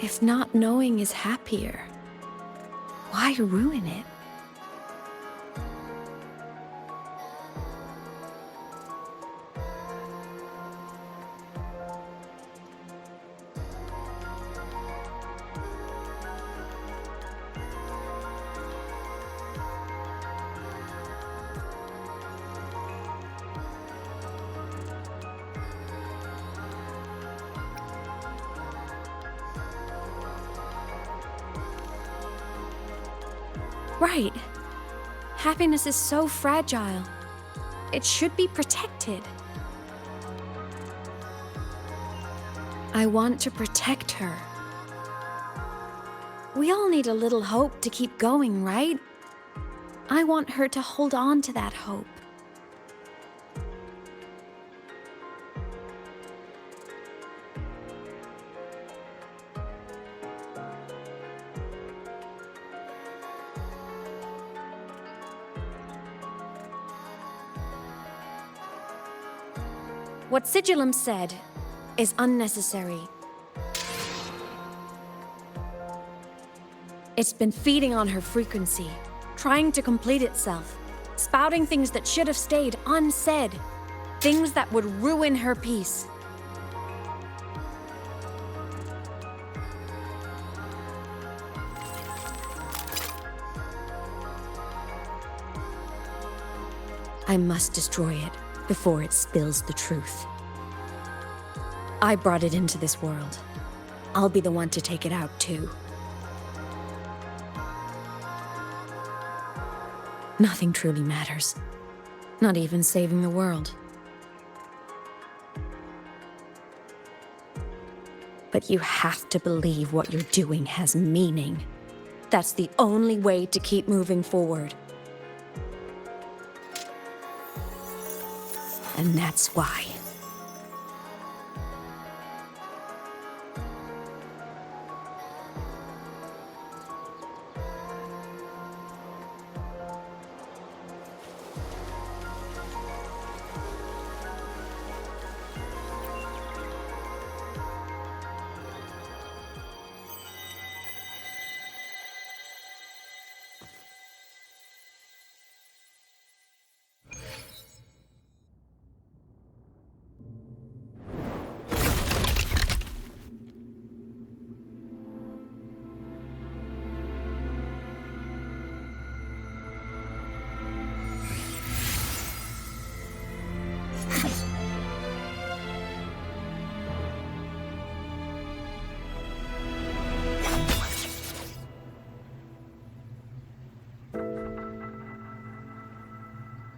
[SPEAKER 1] If not knowing is happier, why ruin it? Right. Happiness is so fragile. It should be protected. I want to protect her. We all need a little hope to keep going, right? I want her to hold on to that hope. What Sigillum said is unnecessary. It's been feeding on her frequency, trying to complete itself, spouting things that should have stayed unsaid, things that would ruin her peace. I must destroy it before it spills the truth. I brought it into this world. I'll be the one to take it out, too. Nothing truly matters. Not even saving the world. But you have to believe what you're doing has meaning. That's the only way to keep moving forward. And that's why.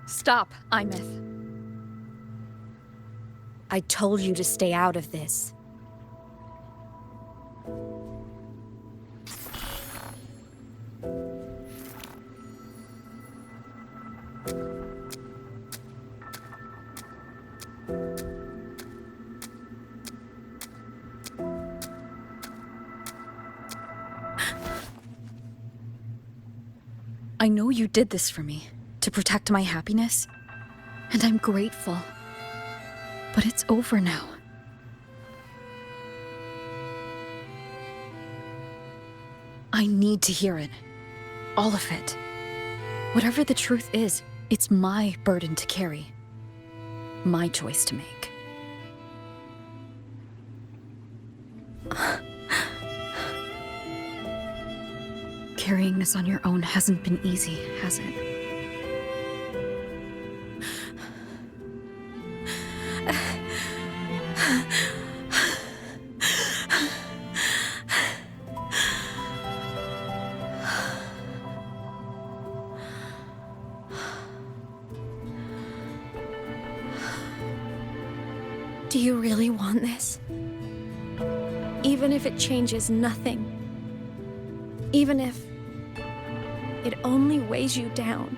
[SPEAKER 9] Stop, Aemeath.
[SPEAKER 1] I told you to stay out of this.
[SPEAKER 9] I know you did this for me, to protect my happiness, and I'm grateful. But it's over now. I need to hear it. All of it. Whatever the truth is, it's my burden to carry. My choice to make. Carrying this on your own hasn't been easy, has it?
[SPEAKER 1] Do you really want this? Even if it changes nothing? Even if it only weighs you down?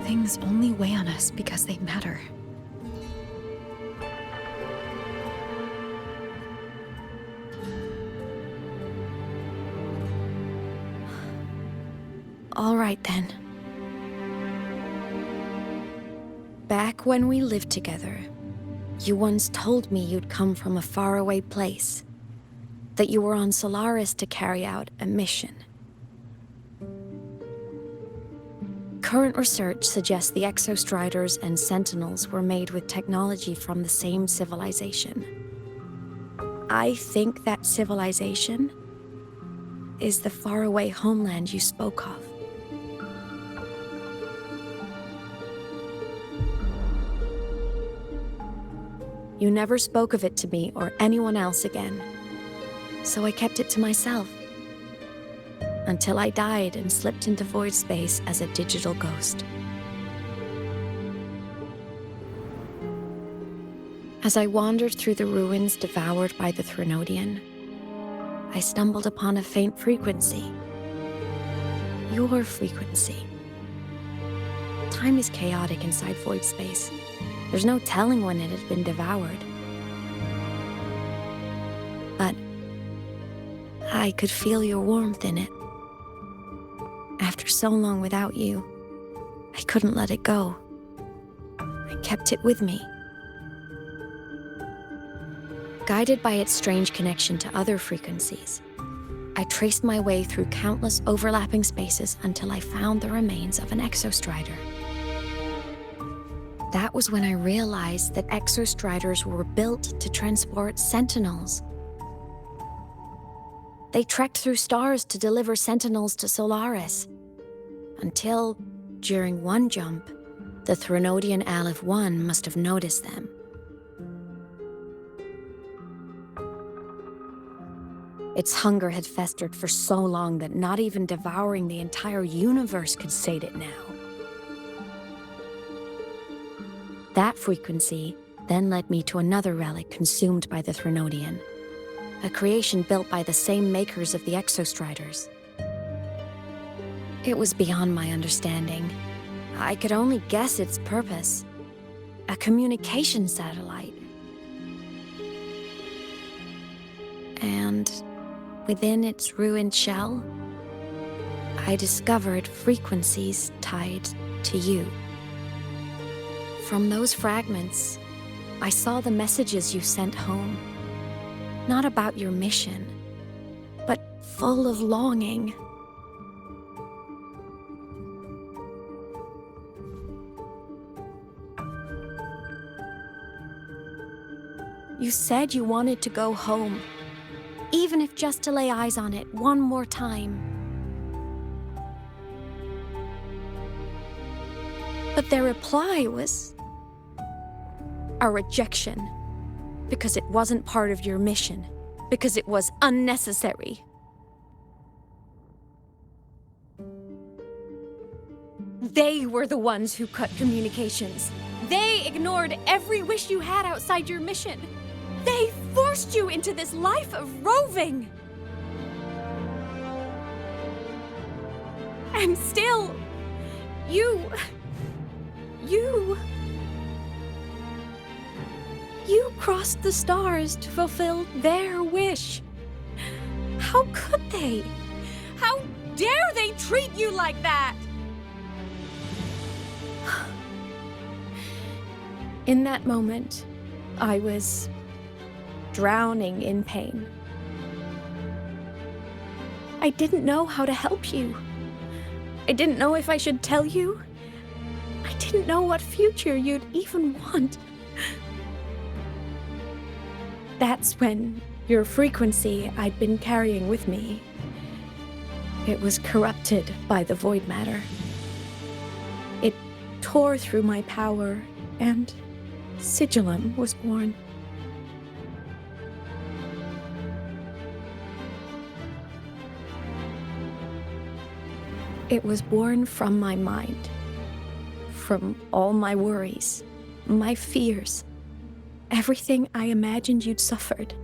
[SPEAKER 9] Things only weigh on us because they matter.
[SPEAKER 1] All right then. Back when we lived together, you once told me you'd come from a faraway place. That you were on Solaris to carry out a mission. Current research suggests the Exostriders and Sentinels were made with technology from the same civilization. I think that civilization is the faraway homeland you spoke of. You never spoke of it to me or anyone else again, so I kept it to myself. until I died and slipped into void space as a digital ghost. As I wandered through the ruins devoured by the Threnodian, I stumbled upon a faint frequency. Your frequency. Time is chaotic inside void space. There's no telling when it had been devoured. But I could feel your warmth in it. After so long without you, I couldn't let it go. I kept it with me. Guided by its strange connection to other frequencies, I traced my way through countless overlapping spaces until I found the remains of an exostrider. That was when I realized that exostriders were built to transport sentinels. They trekked through stars to deliver sentinels to Solaris, until, during one jump, the Threnodian Aleph 1 must have noticed them. Its hunger had festered for so long that not even devouring the entire universe could sate it now. That frequency then led me to another relic consumed by the Threnodian, a creation built by the same makers of the exostriders. It was beyond my understanding. I could only guess its purpose. A communication satellite. And within its ruined shell, I discovered frequencies tied to you. From those fragments, I saw the messages you sent home. Not about your mission, but full of longing. You said you wanted to go home, even if just to lay eyes on it one more time. But their reply was a rejection, because it wasn't part of your mission, because it was unnecessary. They were the ones who cut communications. They ignored every wish you had outside your mission. They forced you into this life of roving. And still, you crossed the stars to fulfill their wish. How could they? How dare they treat you like that? In that moment, I was drowning in pain. I didn't know how to help you. I didn't know if I should tell you. I didn't know what future you'd even want. That's when your frequency I'd been carrying with me, it was corrupted by the void matter. It tore through my power, and Sigillum was born. It was born from my mind, from all my worries, my fears, everything I imagined you'd suffered.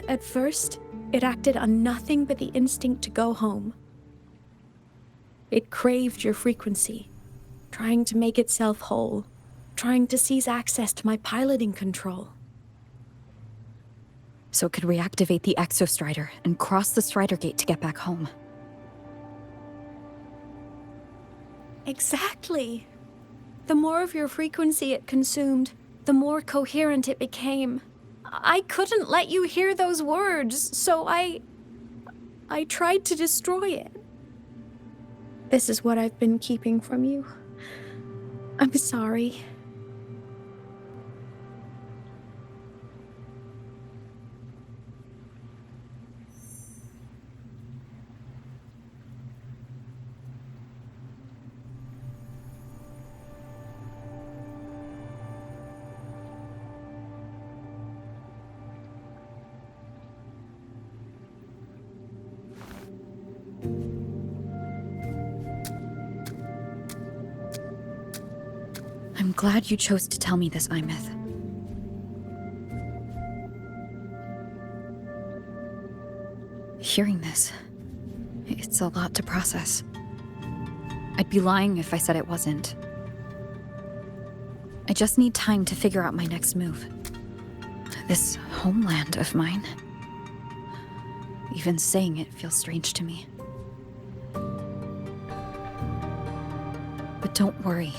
[SPEAKER 1] At first, it acted on nothing but the instinct to go home. It craved your frequency, trying to make itself whole, trying to seize access to my piloting control.
[SPEAKER 9] So it could reactivate the exostrider and cross the Strider Gate to get back home.
[SPEAKER 1] Exactly. The more of your frequency it consumed, the more coherent it became. I couldn't let you hear those words, so I tried to destroy it. This is what I've been keeping from you. I'm sorry.
[SPEAKER 9] I'm glad you chose to tell me this, Aemeath. Hearing this, it's a lot to process. I'd be lying if I said it wasn't. I just need time to figure out my next move. This homeland of mine. Even saying it feels strange to me. But don't worry.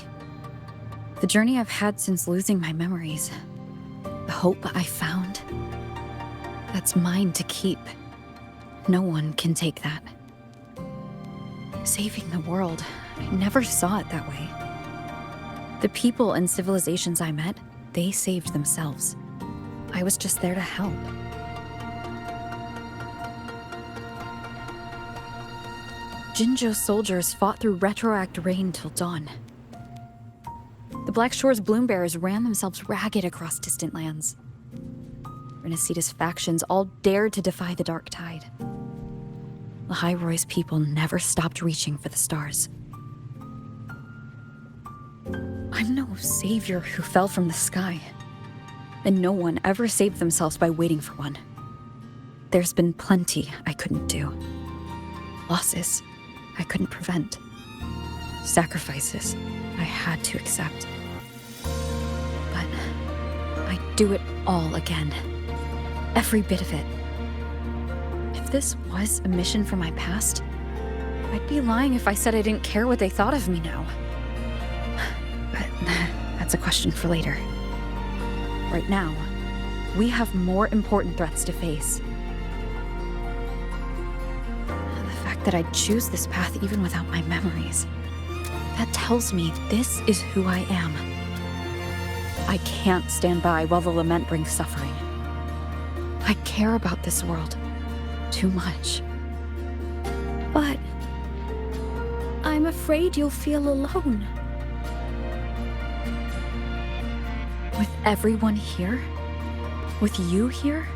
[SPEAKER 9] The journey I've had since losing my memories, the hope I found, that's mine to keep. No one can take that. Saving the world, I never saw it that way. The people and civilizations I met, they saved themselves. I was just there to help. Jinzhou soldiers fought through retroact rain till dawn. The Black Shore's Bloombearers ran themselves ragged across distant lands. Renacita's factions all dared to defy the Dark Tide. The High Roy's people never stopped reaching for the stars. I'm no savior who fell from the sky, and no one ever saved themselves by waiting for one. There's been plenty I couldn't do. Losses I couldn't prevent. Sacrifices I had to accept. But I'd do it all again. Every bit of it. If this was a mission from my past, I'd be lying if I said I didn't care what they thought of me now. But that's a question for later. Right now, we have more important threats to face. The fact that I'd choose this path even without my memories, that tells me this is who I am. I can't stand by while the lament brings suffering. I care about this world too much.
[SPEAKER 4] But I'm afraid you'll feel alone.
[SPEAKER 9] With everyone here? With you here?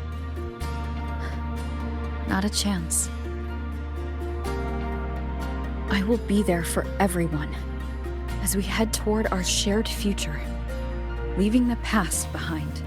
[SPEAKER 9] Not a chance. I will be there for everyone as we head toward our shared future, leaving the past behind.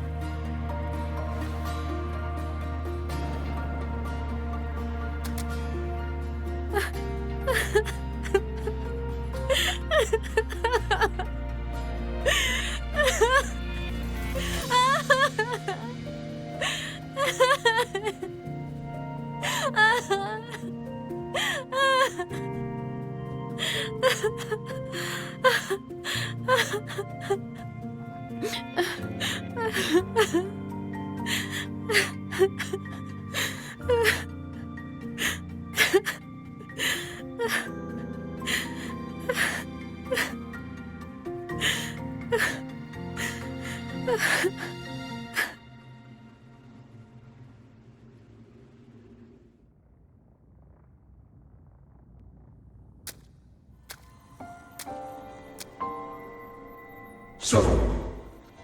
[SPEAKER 10] So,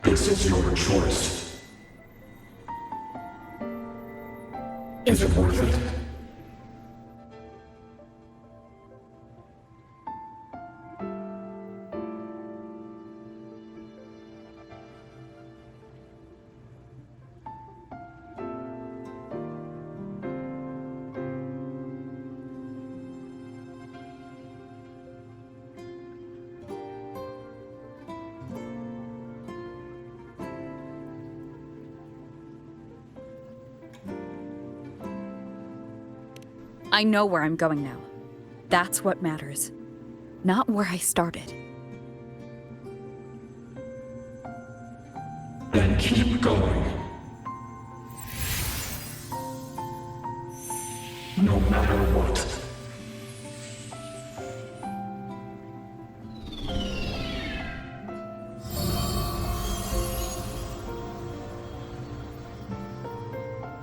[SPEAKER 10] this is your choice. Is it worth it?
[SPEAKER 9] I know where I'm going now. That's what matters. Not where I started.
[SPEAKER 10] Then keep going. No matter what.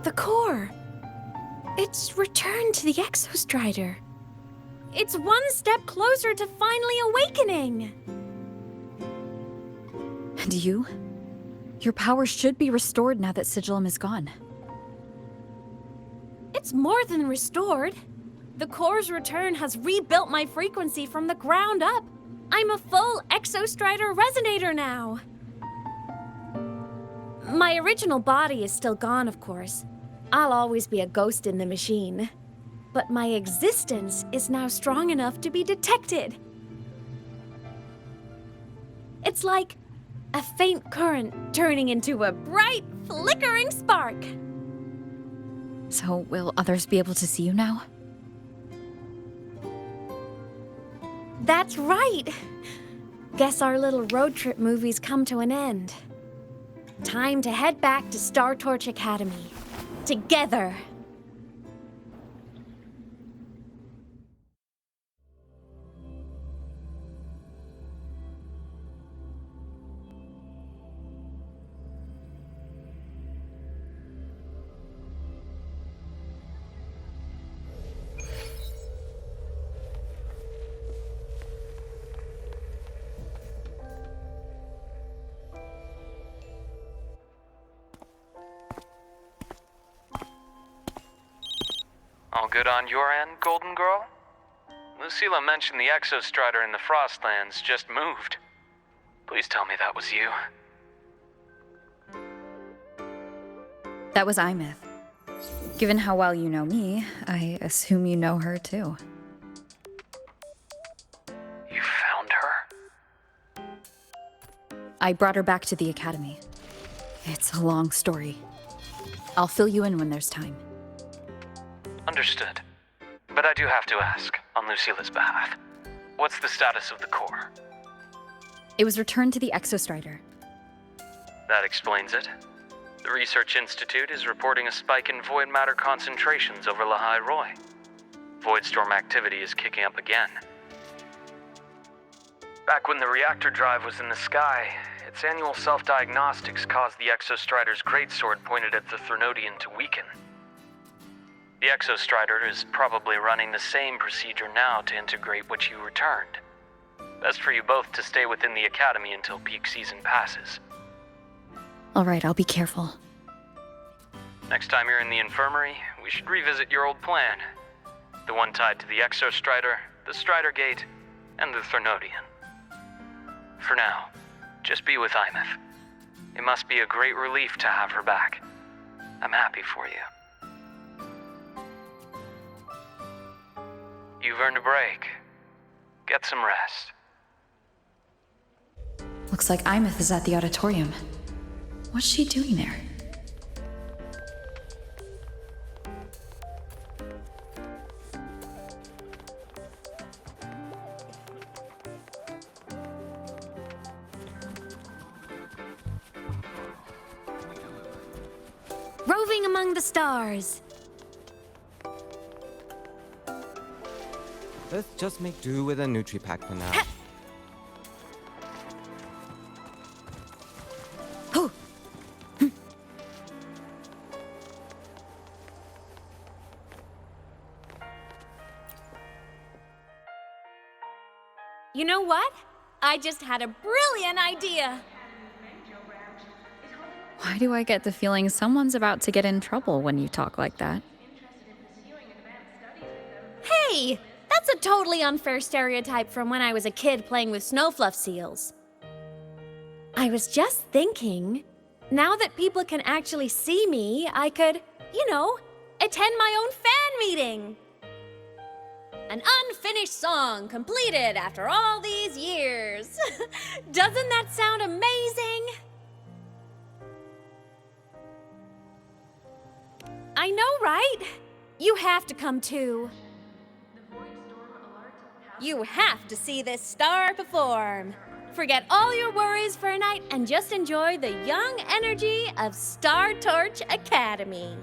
[SPEAKER 4] The core! It's returned to the Exostrider. It's one step closer to finally awakening!
[SPEAKER 9] And you? Your power should be restored now that Sigillum is gone.
[SPEAKER 4] It's more than restored. The core's return has rebuilt my frequency from the ground up.
[SPEAKER 1] I'm a full Exostrider Resonator now! My original body is still gone, of course. I'll always be a ghost in the machine. But my existence is now strong enough to be detected. It's like a faint current turning into a bright, flickering spark.
[SPEAKER 9] So, will others be able to see you now?
[SPEAKER 1] That's right! Guess our little road trip movie's come to an end. Time to head back to Star Torch Academy. Together!
[SPEAKER 13] All good on your end, Golden Girl? Lucilla mentioned the Exostrider in the Frostlands just moved. Please tell me that was you.
[SPEAKER 9] That was Aemeath. Given how well you know me, I assume you know her too.
[SPEAKER 13] You found her?
[SPEAKER 9] I brought her back to the Academy. It's a long story. I'll fill you in when there's time.
[SPEAKER 13] Understood. But I do have to ask, on Lucilla's behalf, what's the status of the core?
[SPEAKER 9] It was returned to the Exostrider.
[SPEAKER 13] That explains it. The Research Institute is reporting a spike in void matter concentrations over Lahai Roy. Voidstorm activity is kicking up again. Back when the reactor drive was in the sky, its annual self-diagnostics caused the Exostrider's greatsword pointed at the Threnodian to weaken. The Exostrider is probably running the same procedure now to integrate what you returned. Best for you both to stay within the Academy until peak season passes.
[SPEAKER 9] Alright, I'll be careful.
[SPEAKER 13] Next time you're in the infirmary, we should revisit your old plan. The one tied to the Exostrider, the Strider Gate, and the Threnodian. For now, just be with Aemeath. It must be a great relief to have her back. I'm happy for you. You've earned a break. Get some rest.
[SPEAKER 2] Looks like Aemeath is at the auditorium. What's she doing there?
[SPEAKER 1] Roving among the stars.
[SPEAKER 14] Let's just make do with a Nutri-Pack for now.
[SPEAKER 1] You know what? I just had a brilliant idea.
[SPEAKER 9] Why do I get the feeling someone's about to get in trouble when you talk like that?
[SPEAKER 1] Hey! That's a totally unfair stereotype from when I was a kid playing with snowfluff seals. I was just thinking, now that people can actually see me, I could, attend my own fan meeting. An unfinished song completed after all these years. Doesn't that sound amazing? I know, right? You have to come too. You have to see this star perform. Forget all your worries for a night and just enjoy the young energy of Star Torch Academy.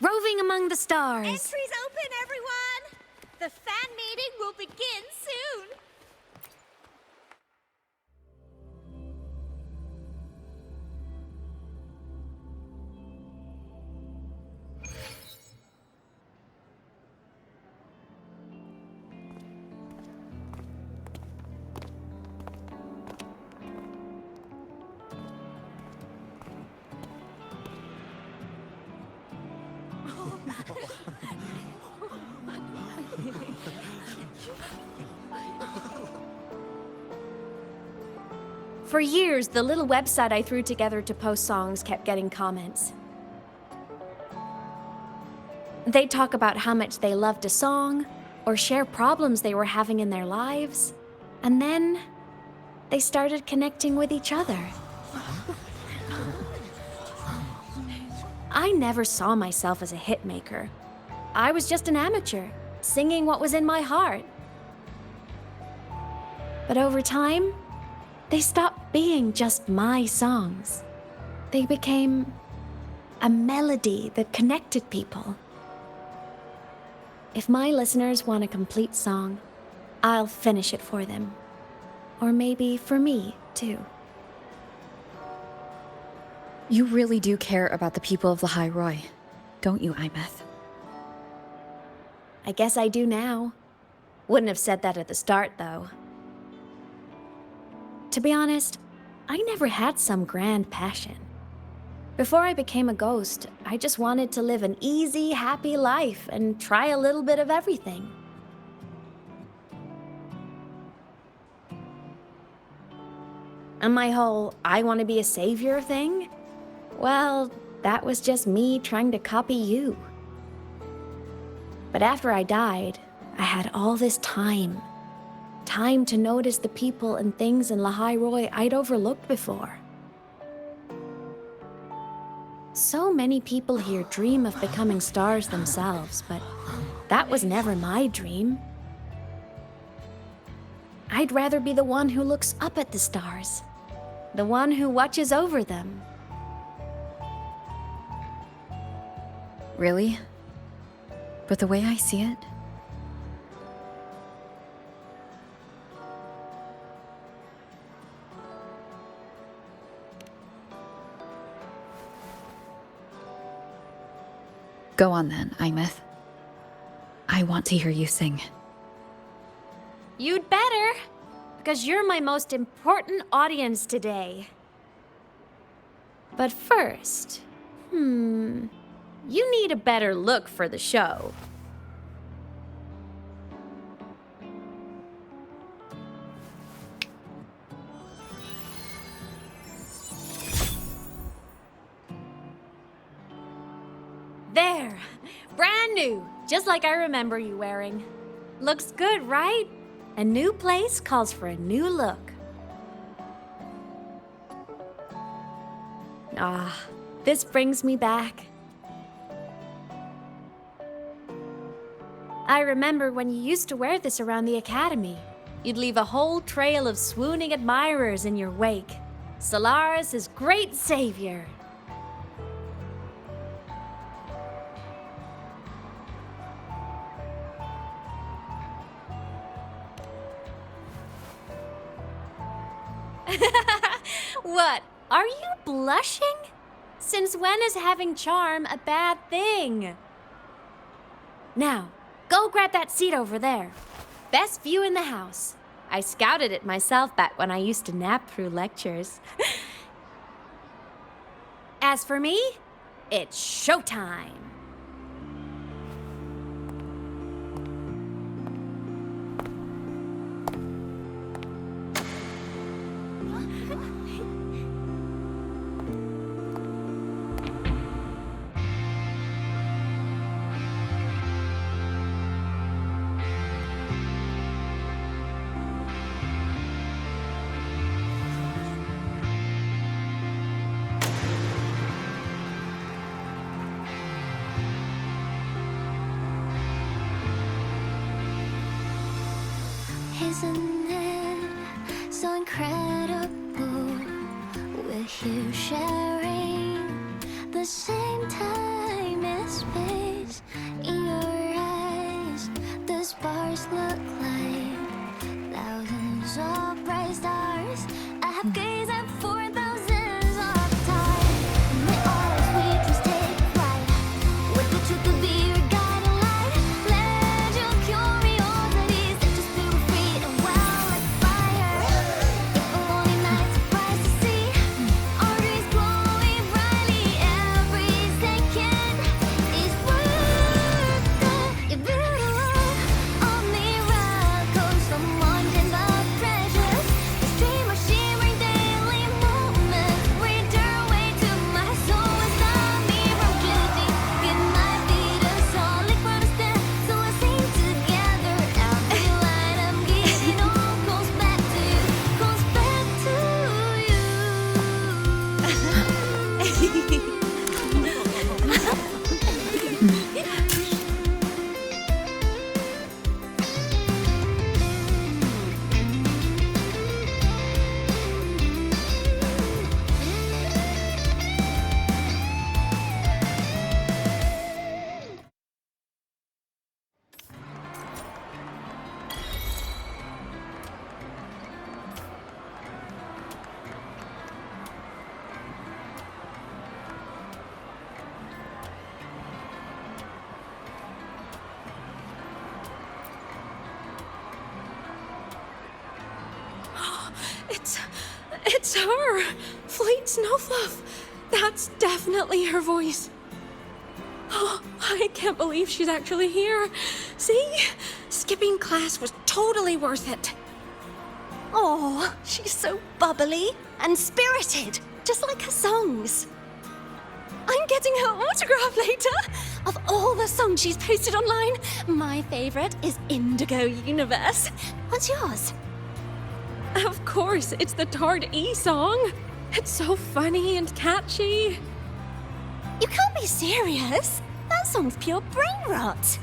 [SPEAKER 1] Roving among the stars.
[SPEAKER 12] Entries open, everyone! The fan meeting will begin soon!
[SPEAKER 1] For years, the little website I threw together to post songs kept getting comments. They'd talk about how much they loved a song, or share problems they were having in their lives, and then they started connecting with each other. I never saw myself as a hitmaker. I was just an amateur, singing what was in my heart. But over time, they stopped being just my songs. They became a melody that connected people. If my listeners want a complete song, I'll finish it for them. Or maybe for me, too.
[SPEAKER 9] You really do care about the people of Lahai Roi, don't you, Aemeath?
[SPEAKER 1] I guess I do now. Wouldn't have said that at the start, though. To be honest, I never had some grand passion. Before I became a ghost, I just wanted to live an easy, happy life and try a little bit of everything. And my whole I want to be a savior thing? Well, that was just me trying to copy you. But after I died, I had all this time. Time to notice the people and things in Lahai Roi I'd overlooked before. So many people here dream of becoming stars themselves, but that was never my dream. I'd rather be the one who looks up at the stars, the one who watches over them.
[SPEAKER 9] Really? But the way I see it, go on then, Aemeath. I want to hear you sing.
[SPEAKER 1] You'd better, because you're my most important audience today. But first, you need a better look for the show. There! Brand new! Just like I remember you wearing. Looks good, right? A new place calls for a new look. Ah, this brings me back. I remember when you used to wear this around the academy. You'd leave a whole trail of swooning admirers in your wake. Solaris' great savior. What? Are you blushing? Since when is having charm a bad thing? Now, go grab that seat over there. Best view in the house. I scouted it myself back when I used to nap through lectures. As for me, it's showtime.
[SPEAKER 12] Isn't it so incredible? We're here sharing the same time and space. In your eyes, the sparks look like thousands of bright stars. I have gazed at for thousands of times. May all sweet dreams take flight. With the truth to be your guiding light. Let your curiosity set your spirit free and well like fire. If a lonely night surprise to see our dreams glowing brightly, every second is worth
[SPEAKER 4] It's her! Fleet Snowfluff! That's definitely her voice. Oh, I can't believe she's actually here. See? Skipping class was totally worth it.
[SPEAKER 8] Oh, she's so bubbly and spirited, just like her songs. I'm getting her autograph later. Of all the songs she's posted online, my favorite is Indigo Universe. What's yours?
[SPEAKER 4] Of course, it's the Tard E song. It's so funny and catchy.
[SPEAKER 8] You can't be serious. That song's pure brain rot.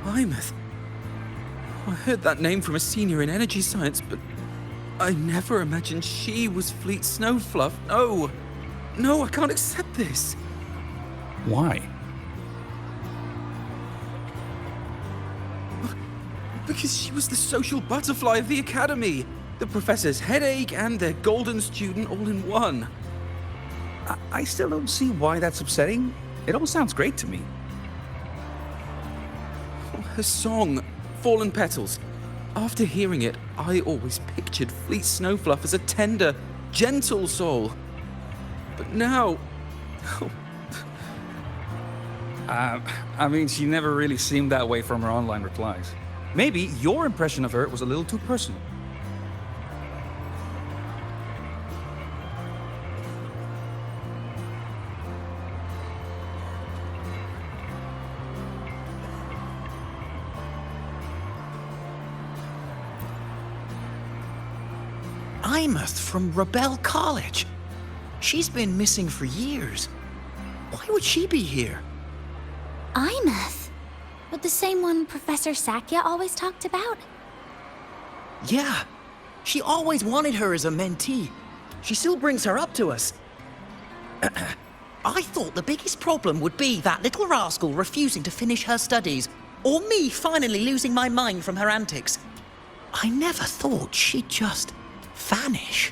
[SPEAKER 6] Aemeath. I heard that name from a senior in energy science, but I never imagined she was Fleet Snowfluff. No! No, I can't accept this.
[SPEAKER 15] Why?
[SPEAKER 6] Because she was the social butterfly of the academy. The professor's headache and their golden student all in one.
[SPEAKER 15] I still don't see why that's upsetting. It all sounds great to me.
[SPEAKER 6] Her song, Fallen Petals. After hearing it, I always pictured Fleet Snowfluff as a tender, gentle soul. But now...
[SPEAKER 15] I mean, she never really seemed that way from her online replies. Maybe your impression of her was a little too personal.
[SPEAKER 16] Aemeath from Rebel College. She's been missing for years. Why would she be here?
[SPEAKER 8] Aemeath? But the same one Professor Sakya always talked about?
[SPEAKER 16] Yeah. She always wanted her as a mentee. She still brings her up to us. I thought the biggest problem would be that little rascal refusing to finish her studies, or me finally losing my mind from her antics. I never thought she'd just vanish.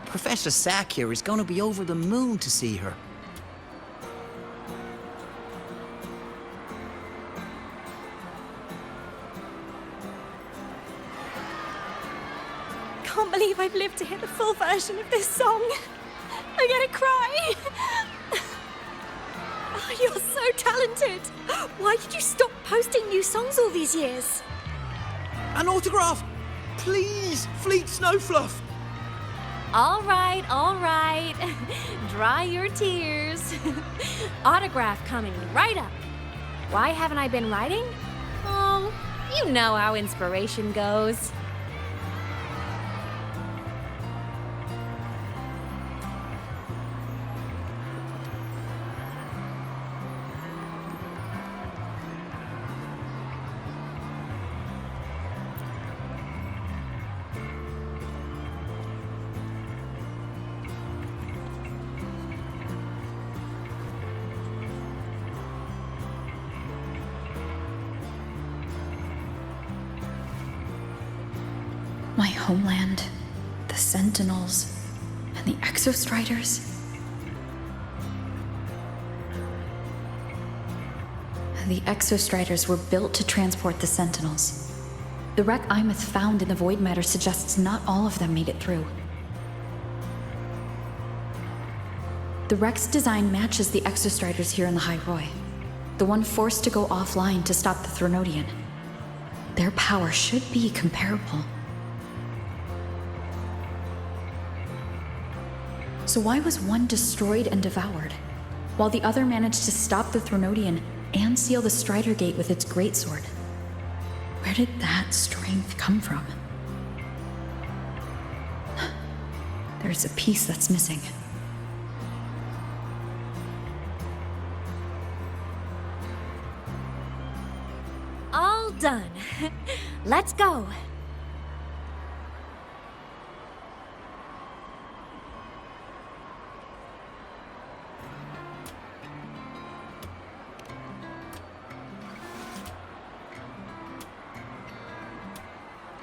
[SPEAKER 16] Professor Sakya is going to be over the moon to see her.
[SPEAKER 8] Can't believe I've lived to hear the full version of this song. I'm gonna cry. Oh, you're so talented. Why did you stop posting new songs all these years?
[SPEAKER 16] An autograph! Please, Fleet Snowfluff!
[SPEAKER 1] All right, all right. Dry your tears. Autograph coming right up. Why haven't I been writing? Oh, you know how inspiration goes.
[SPEAKER 2] My homeland, the Sentinels, and the Exostriders. The Exostriders were built to transport the Sentinels. The wreck Aemeath found in the void matter suggests not all of them made it through. The wreck's design matches the Exostriders here in the High Roy, the one forced to go offline to stop the Threnodian. Their power should be comparable. So why was one destroyed and devoured, while the other managed to stop the Threnodian and seal the Strider Gate with its greatsword? Where did that strength come from? There's a piece that's missing.
[SPEAKER 1] All done. Let's go.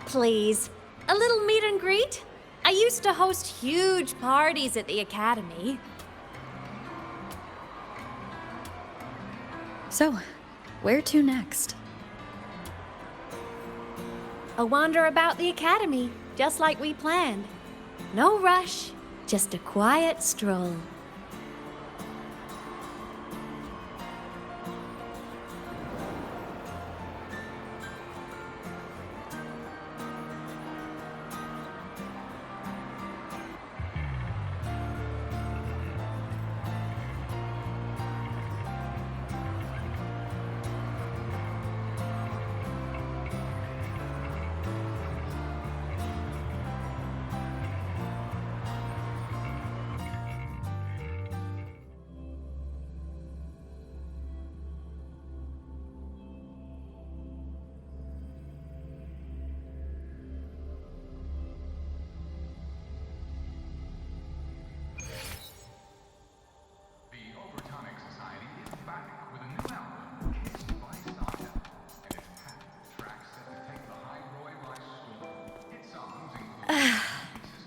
[SPEAKER 1] Please, a little meet and greet?
[SPEAKER 4] I used to host huge parties at the academy.
[SPEAKER 9] So, where to next?
[SPEAKER 4] A wander about the academy, just like we planned. No rush, just a quiet stroll.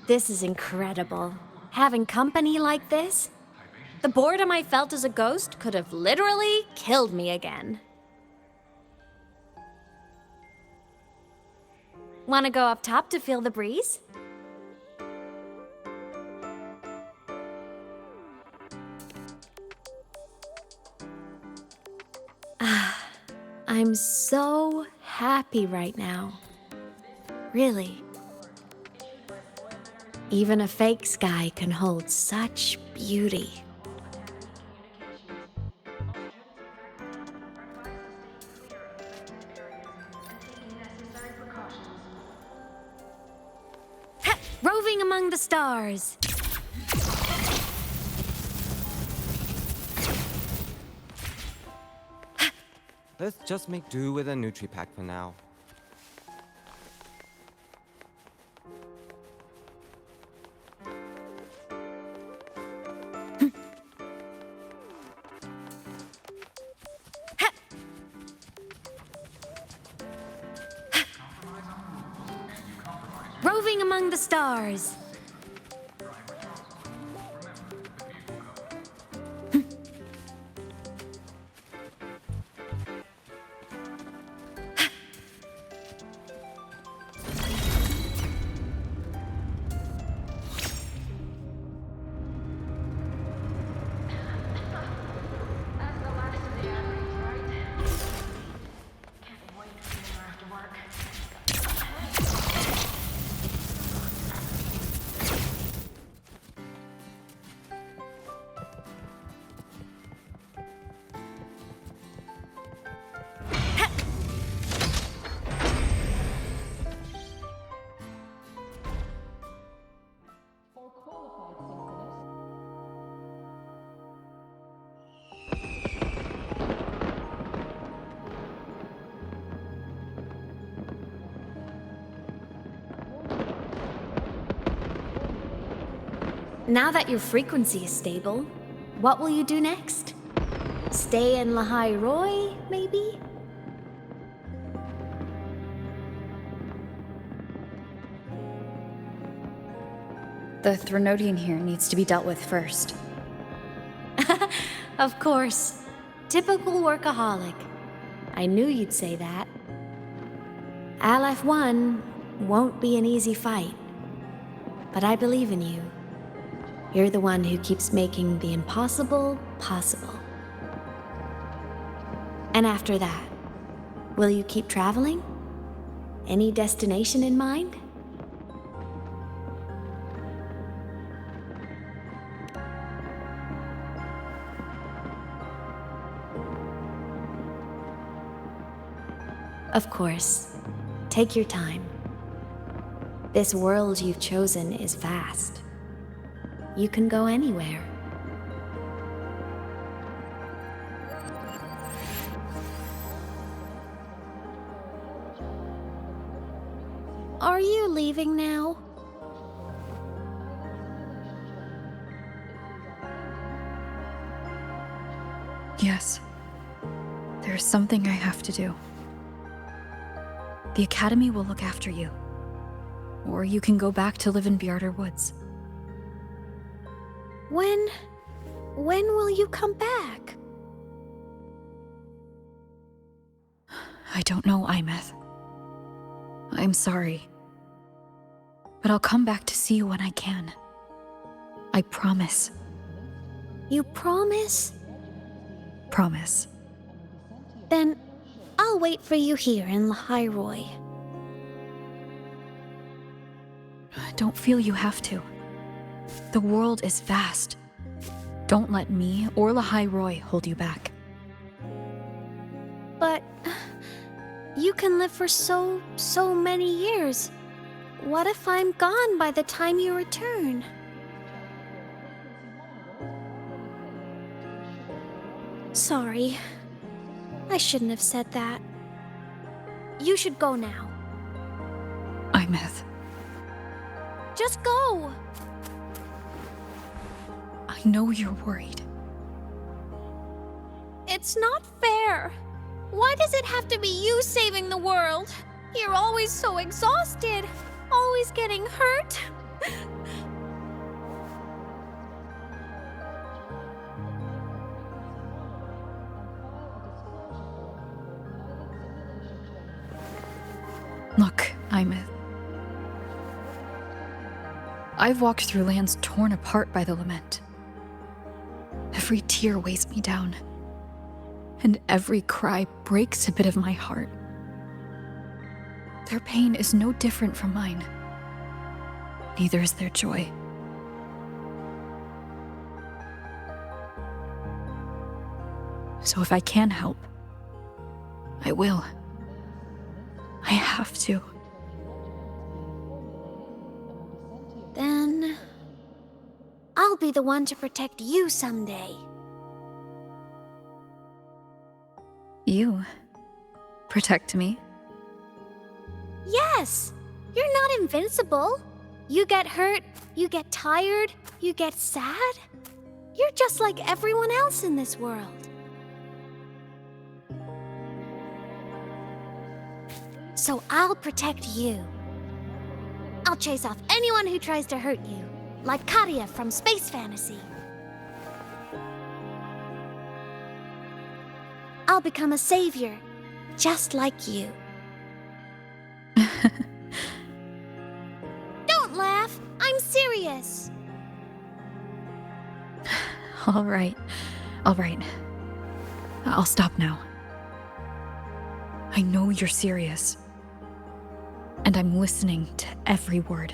[SPEAKER 1] This is incredible. Having company like this?
[SPEAKER 4] The boredom I felt as a ghost could have literally killed me again. Want to go up top to feel the breeze?
[SPEAKER 1] I'm so happy right now. Really. Even a fake sky can hold such beauty.
[SPEAKER 4] Ha! Roving among the stars.
[SPEAKER 14] Let's just make do with a Nutri-Pack for now.
[SPEAKER 4] Roving among the stars.
[SPEAKER 1] Now that your frequency is stable, what will you do next? Stay in Lahai Roy, maybe?
[SPEAKER 9] The Threnodian here needs to be dealt with first.
[SPEAKER 1] Of course. Typical workaholic. I knew you'd say that. Aleph 1 won't be an easy fight. But I believe in you. You're the one who keeps making the impossible possible. And after that, will you keep traveling? Any destination in mind? Of course. Take your time. This world you've chosen is vast. You can go anywhere. Are you leaving now?
[SPEAKER 9] Yes. There's something I have to do. The Academy will look after you. Or you can go back to live in Bjarter Woods.
[SPEAKER 8] When will you come back?
[SPEAKER 9] I don't know, Aemeath. I'm sorry. But I'll come back to see you when I can. I promise.
[SPEAKER 8] You promise?
[SPEAKER 9] Promise.
[SPEAKER 8] Then I'll wait for you here in Lahiroy.
[SPEAKER 9] Don't feel you have to. The world is vast. Don't let me or Lahiroy hold you back.
[SPEAKER 8] But you can live for so many years. What if I'm gone by the time you return? Sorry. I shouldn't have said that. You should go now.
[SPEAKER 9] Aemeath.
[SPEAKER 8] Just go!
[SPEAKER 9] I know you're worried.
[SPEAKER 8] It's not fair. Why does it have to be you saving the world? You're always so exhausted. Always getting hurt.
[SPEAKER 9] Look, Aemeath. I've walked through lands torn apart by the lament. Every tear weighs me down, and every cry breaks a bit of my heart. Their pain is no different from mine. Neither is their joy. So if I can help, I will. I have to.
[SPEAKER 8] Then I'll be the one to protect you someday.
[SPEAKER 9] You protect me?
[SPEAKER 8] Yes! You're not invincible. You get hurt, you get tired, you get sad. You're just like everyone else in this world. So I'll protect you. I'll chase off anyone who tries to hurt you, like Katia from Space Fantasy. I'll become a savior, just like you. Don't laugh! I'm serious!
[SPEAKER 9] All right. I'll stop now. I know you're serious. And I'm listening to every word.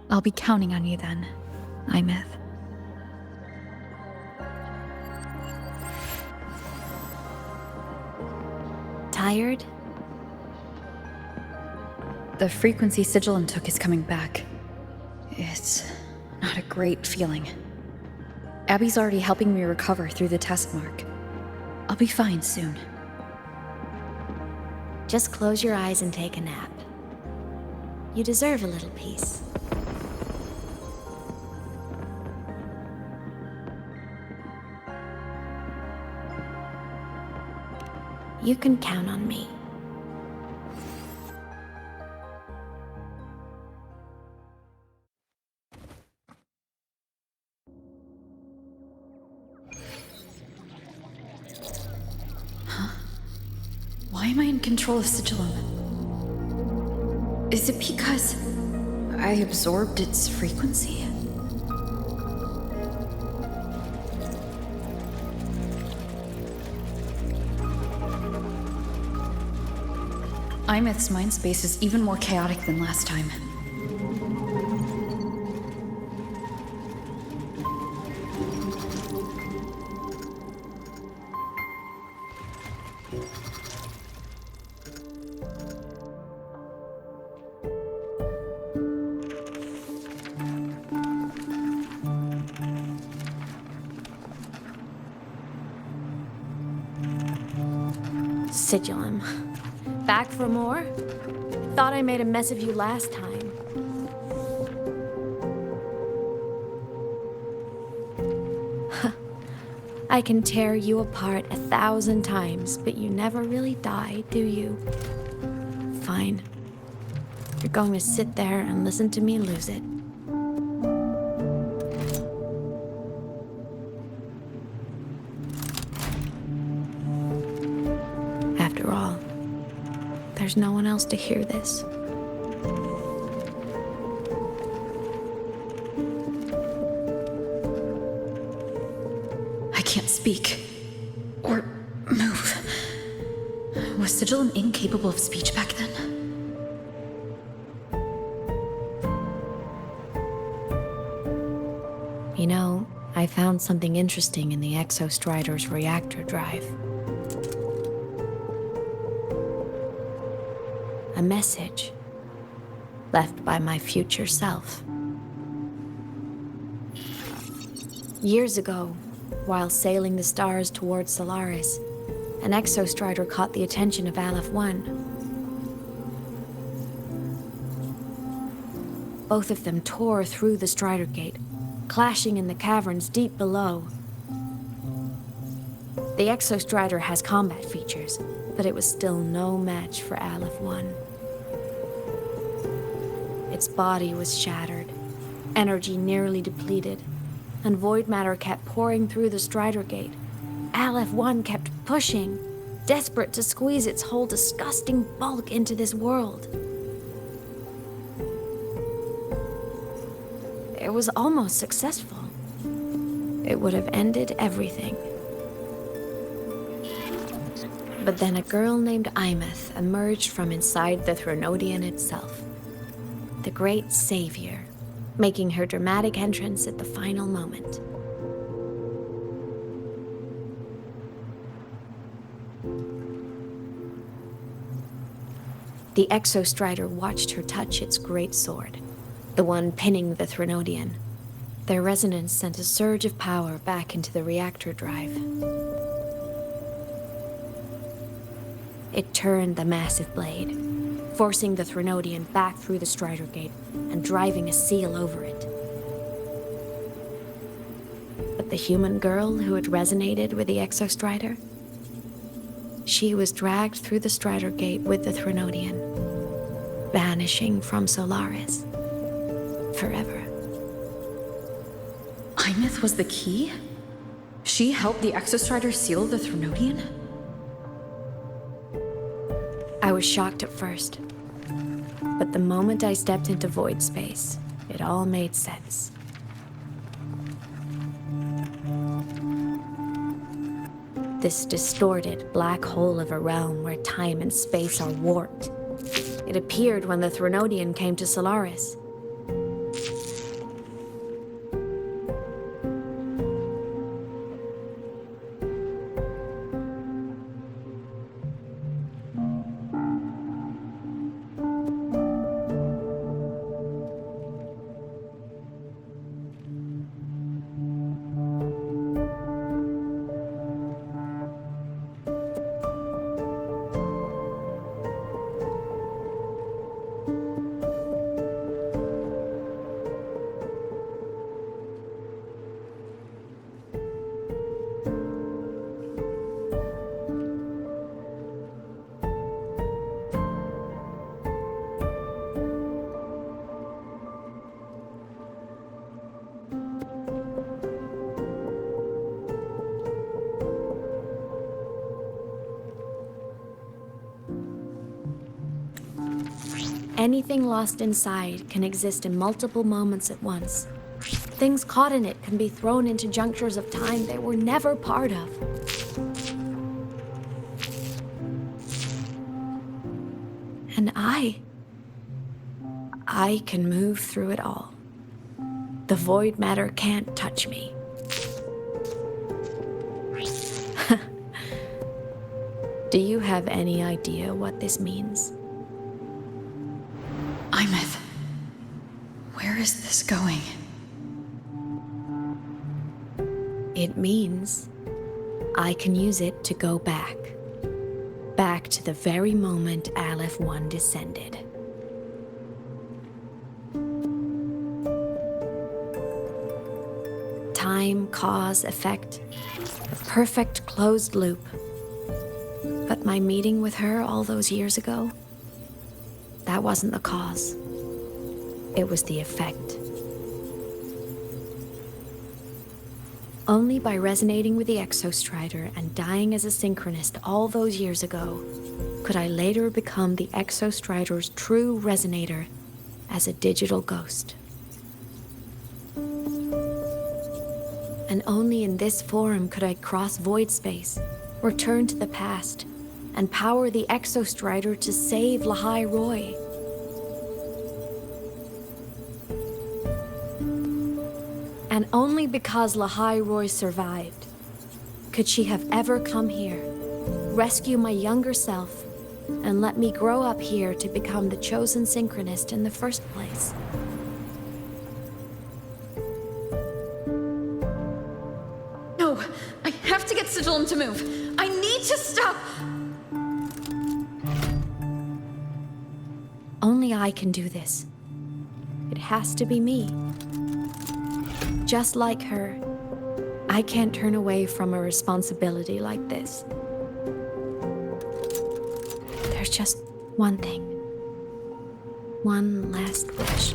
[SPEAKER 9] I'll be counting on you then, Aemeath.
[SPEAKER 1] Tired?
[SPEAKER 9] The frequency Sigilum took is coming back. It's not a great feeling. Abby's already helping me recover through the test mark. I'll be fine soon.
[SPEAKER 1] Just close your eyes and take a nap. You deserve a little peace. You can count on me.
[SPEAKER 9] Why am I in control of Sigilum? Is it because I absorbed its frequency? Aemeath's mind space is even more chaotic than last time.
[SPEAKER 1] Sigilum. Back for more? Thought I made a mess of you last time. I can tear you apart 1,000 times, but you never really die, do you? Fine. You're going to sit there and listen to me lose it. After all, there's no one else to hear this.
[SPEAKER 2] I can't speak. Or move. Was Sigillum incapable of speech back then?
[SPEAKER 1] You know, I found something interesting in the Exostrider's reactor drive. A message left by my future self. Years ago, while sailing the stars towards Solaris, an Exostrider caught the attention of Aleph 1. Both of them tore through the Strider Gate, clashing in the caverns deep below. The Exostrider has combat features, but it was still no match for Aleph 1. Its body was shattered, energy nearly depleted, and void matter kept pouring through the Strider Gate. Aleph 1 kept pushing, desperate to squeeze its whole disgusting bulk into this world. It was almost successful. It would have ended everything. But then a girl named Aemeath emerged from inside the Threnodian itself. The great savior, making her dramatic entrance at the final moment. The Exostrider watched her touch its great sword, the one pinning the Threnodian. Their resonance sent a surge of power back into the reactor drive. It turned the massive blade, forcing the Threnodian back through the Strider Gate and driving a seal over it. But the human girl who had resonated with the Exostrider, she was dragged through the Strider Gate with the Threnodian, vanishing from Solaris forever.
[SPEAKER 2] Aemeath was the key? She helped the Exostrider seal the Threnodian?
[SPEAKER 1] I was shocked at first, but the moment I stepped into void space, it all made sense. This distorted black hole of a realm where time and space are warped. It appeared when the Threnodian came to Solaris. Anything lost inside can exist in multiple moments at once. Things caught in it can be thrown into junctures of time they were never part of. And I can move through it all. The void matter can't touch me. Do you have any idea what this means?
[SPEAKER 2] Aemeath, where is this going?
[SPEAKER 1] It means I can use it to go back. Back to the very moment Aleph 1 descended. Time, cause, effect. A perfect closed loop. But my meeting with her all those years ago, that wasn't the cause. It was the effect. Only by resonating with the Exostrider and dying as a synchronist all those years ago could I later become the Exostrider's true resonator as a digital ghost. And only in this form could I cross void space, return to the past, and power the Exostrider to save Lahai Roy. And only because Lahai Roy survived could she have ever come here, rescue my younger self, and let me grow up here to become the chosen synchronist in the first place.
[SPEAKER 2] No, I have to get Sigillum to move. I need to stop.
[SPEAKER 1] Only I can do this. It has to be me. Just like her, I can't turn away from a responsibility like this. There's just one thing. One last wish.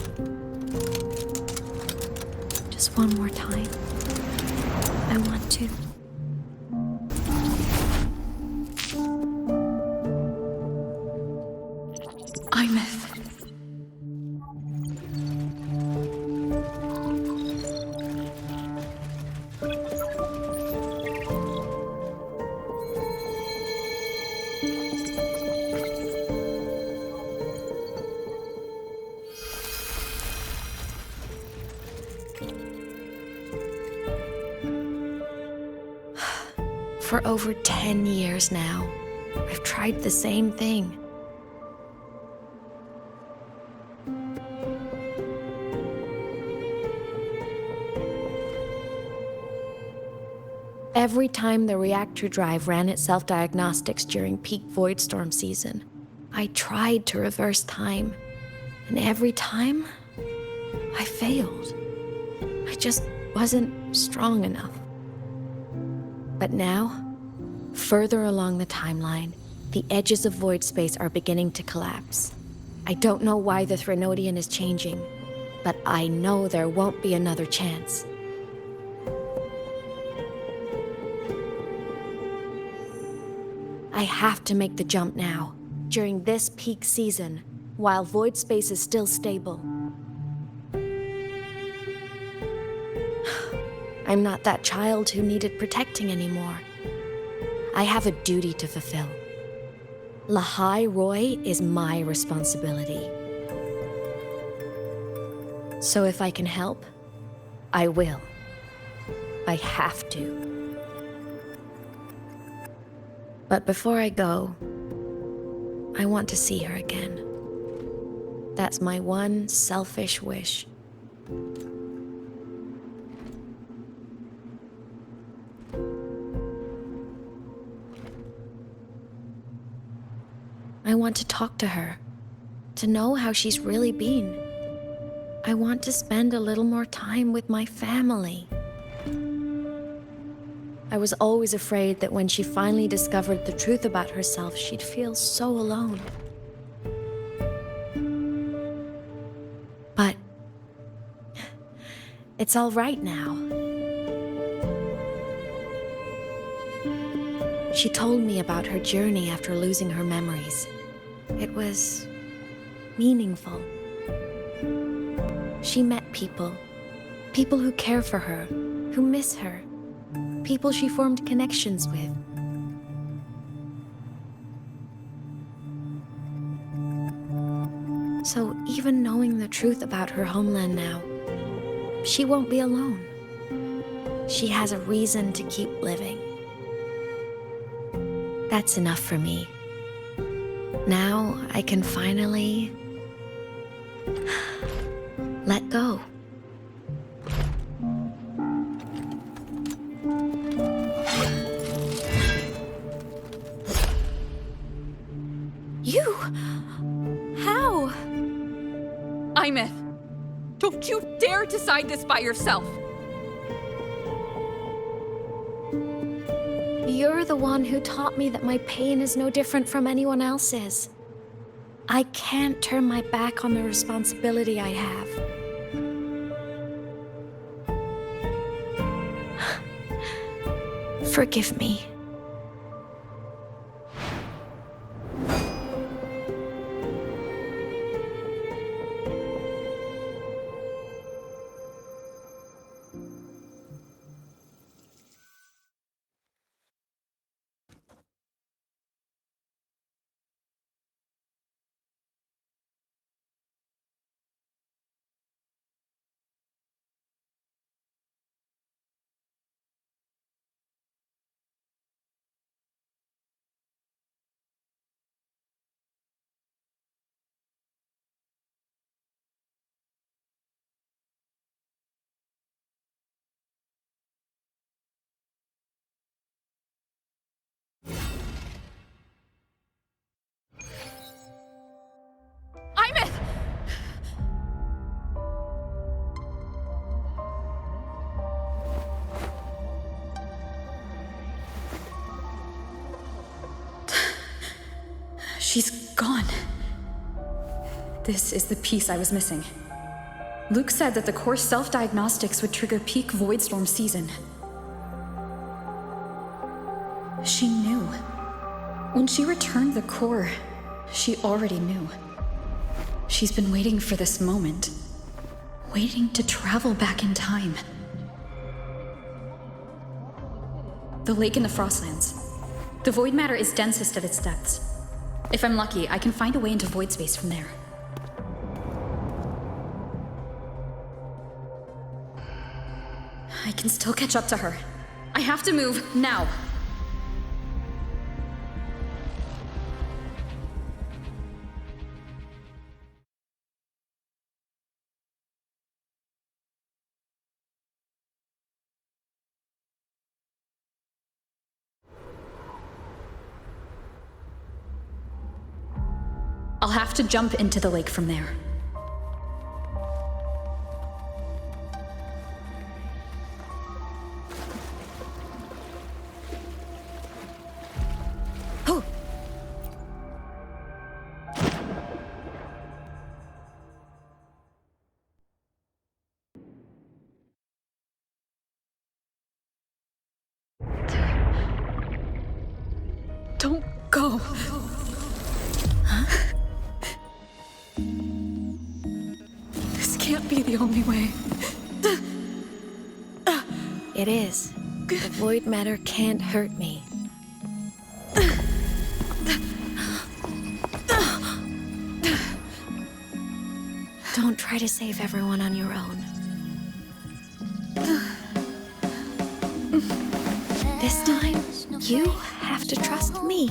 [SPEAKER 1] Just one more time. I want to.
[SPEAKER 2] Aemeath.
[SPEAKER 1] For over 10 years now, I've tried the same thing. Every time the reactor drive ran its self-diagnostics during peak voidstorm season, I tried to reverse time, and every time, I failed. I just wasn't strong enough. But now, further along the timeline, the edges of void space are beginning to collapse. I don't know why the Threnodian is changing, but I know there won't be another chance. I have to make the jump now, during this peak season, while void space is still stable. I'm not that child who needed protecting anymore. I have a duty to fulfill. Lahai Roy is my responsibility. So if I can help, I will. I have to. But before I go, I want to see her again. That's my one selfish wish. I want to talk to her, to know how she's really been. I want to spend a little more time with my family. I was always afraid that when she finally discovered the truth about herself, she'd feel so alone. But it's all right now. She told me about her journey after losing her memories. It was meaningful. She met people who care for her, who miss her, people she formed connections with. So even knowing the truth about her homeland now, she won't be alone. She has a reason to keep living. That's enough for me. Now I can finally let go.
[SPEAKER 4] You? How?
[SPEAKER 17] Aemeath, don't you dare decide this by yourself!
[SPEAKER 1] You're the one who taught me that my pain is no different from anyone else's. I can't turn my back on the responsibility I have. Forgive me.
[SPEAKER 17] Aemeath!
[SPEAKER 2] She's gone. This is the piece I was missing. Luke said that the core self-diagnostics would trigger peak Voidstorm season. She knew. When she returned the core, she already knew. She's been waiting for this moment. Waiting to travel back in time. The lake in the Frostlands. The void matter is densest at its depths. If I'm lucky, I can find a way into void space from there. I can still catch up to her. I have to move, now. I'll have to jump into the lake from there. Oh!
[SPEAKER 17] Don't go. This can't be the only way.
[SPEAKER 1] It is. The void matter can't hurt me. Don't try to save everyone on your own. This time, you have to trust me.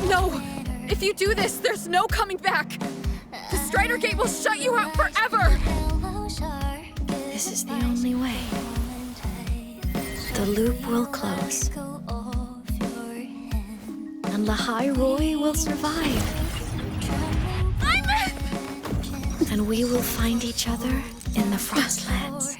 [SPEAKER 17] No! If you do this, there's no coming back! The Strider Gate will shut you out forever!
[SPEAKER 1] This is the only way. The loop will close. And Lahai Roy will survive.
[SPEAKER 17] Aemeath!
[SPEAKER 1] And we will find each other in the Frostlands.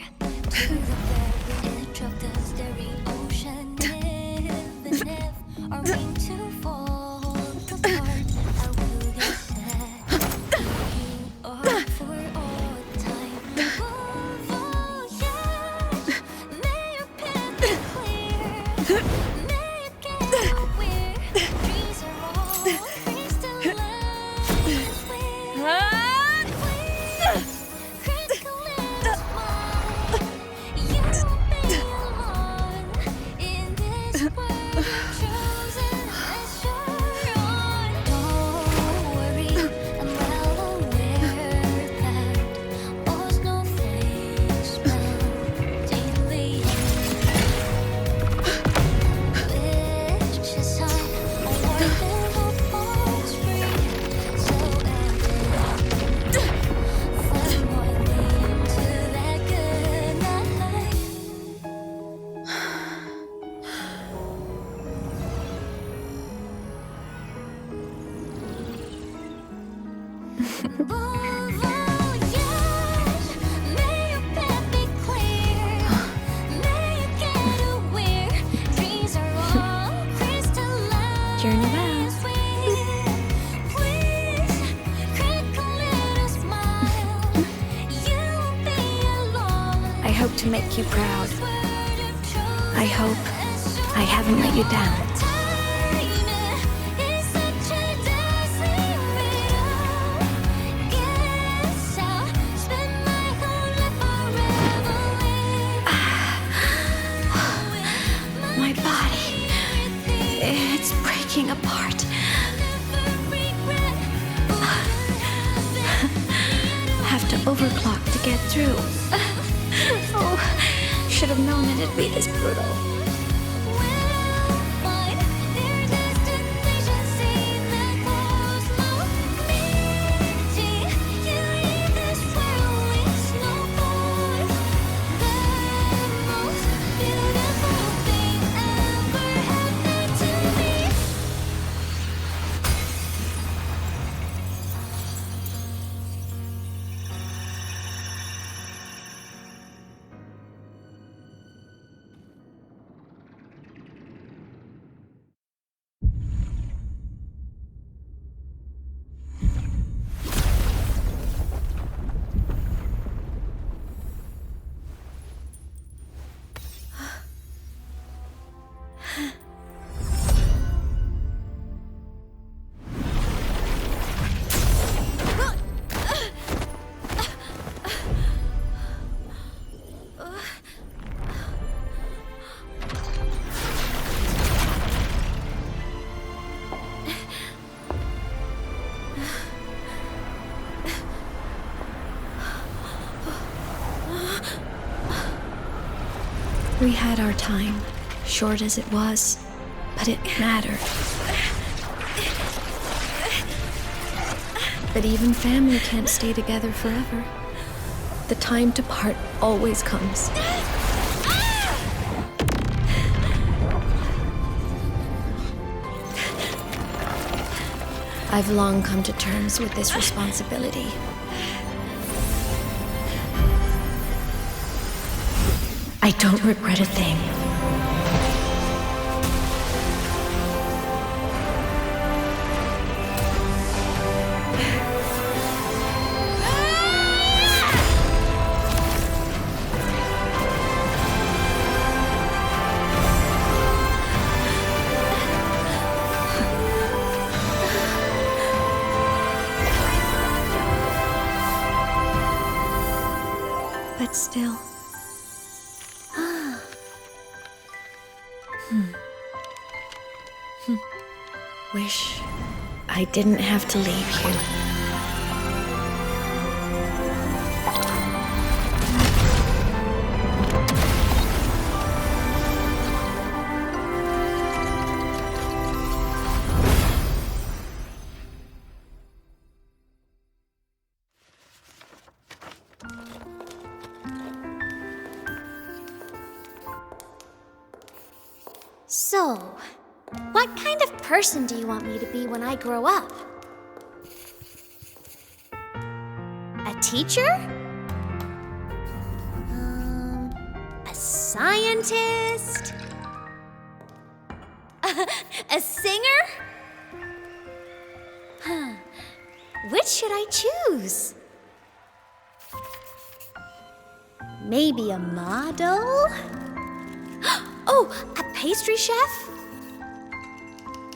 [SPEAKER 1] to make you proud. I hope I haven't let you down. My body, it's breaking apart. Have to overclock to get through. Oh, should have known it'd be this brutal. We had our time, short as it was, but it mattered. But even family can't stay together forever. The time to part always comes. I've long come to terms with this responsibility. I don't regret a thing. But still. Wish I didn't have to leave you.
[SPEAKER 12] So, what kind of person do you want me to be when I grow up? A teacher? A scientist? A singer? Huh. Which should I choose? Maybe a model? Oh, a pastry chef?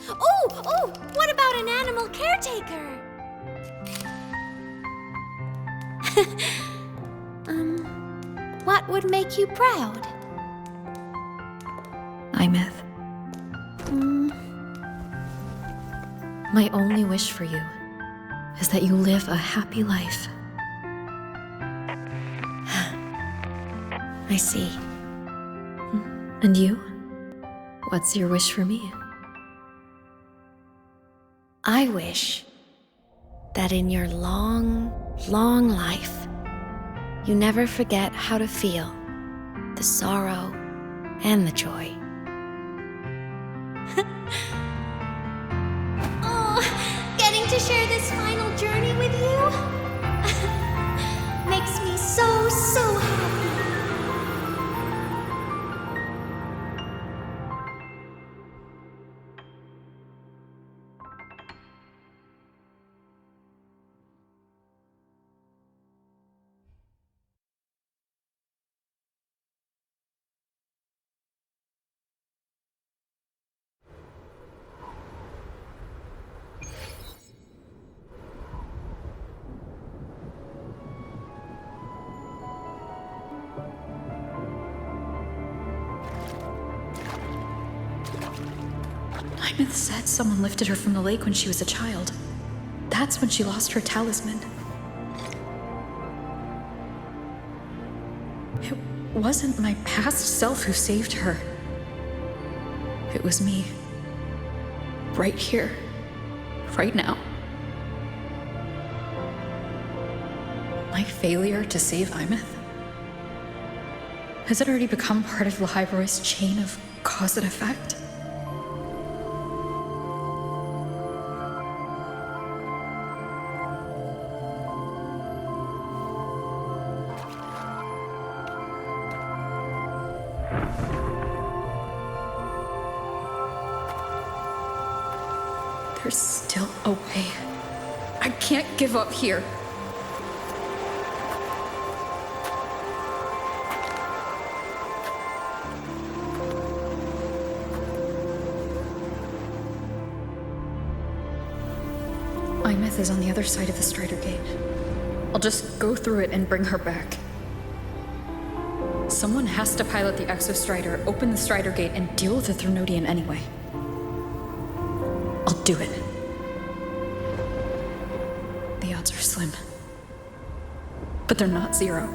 [SPEAKER 12] Oh, what about an animal caretaker? What would make you proud?
[SPEAKER 9] Aemeath. My only wish for you is that you live a happy life.
[SPEAKER 1] I see.
[SPEAKER 9] And you? What's your wish for me?
[SPEAKER 1] I wish that in your long, long life, you never forget how to feel the sorrow and the joy.
[SPEAKER 12] Oh, getting to share this final journey with you makes me so, so happy.
[SPEAKER 9] Aemeath said someone lifted her from the lake when she was a child. That's when she lost her talisman. It wasn't my past self who saved her. It was me. Right here. Right now. My failure to save Aemeath? Has it already become part of Lahiroy's chain of cause and effect? There's still a way. I can't give up here. Aemeath is on the other side of the Strider Gate. I'll just go through it and bring her back. Someone has to pilot the Exo-Strider, open the Strider Gate, and deal with the Threnodian anyway. I'll do it. The odds are slim. But they're not zero.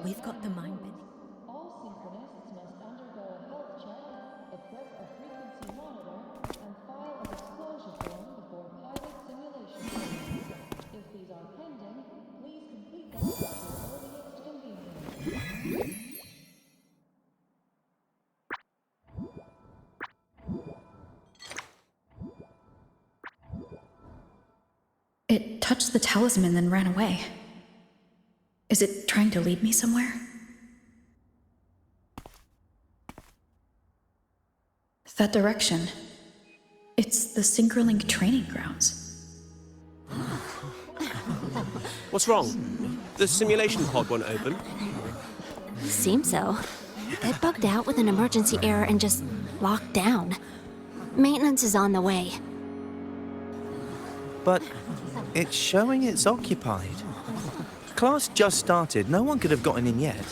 [SPEAKER 11] We've got the mind bending.
[SPEAKER 18] All synchronists must undergo a health check, equip a frequency monitor, and file a disclosure form before pilot simulation sessions. If these are pending, please complete them at your earliest convenience.
[SPEAKER 9] It touched the talisman, then ran away. Is it trying to lead me somewhere? That direction. It's the Synchrolink training grounds.
[SPEAKER 19] What's wrong? The simulation pod won't open?
[SPEAKER 8] Seems so. It bugged out with an emergency error and just locked down. Maintenance is on the way.
[SPEAKER 20] But it's showing it's occupied. Class just started. No one could have gotten in yet.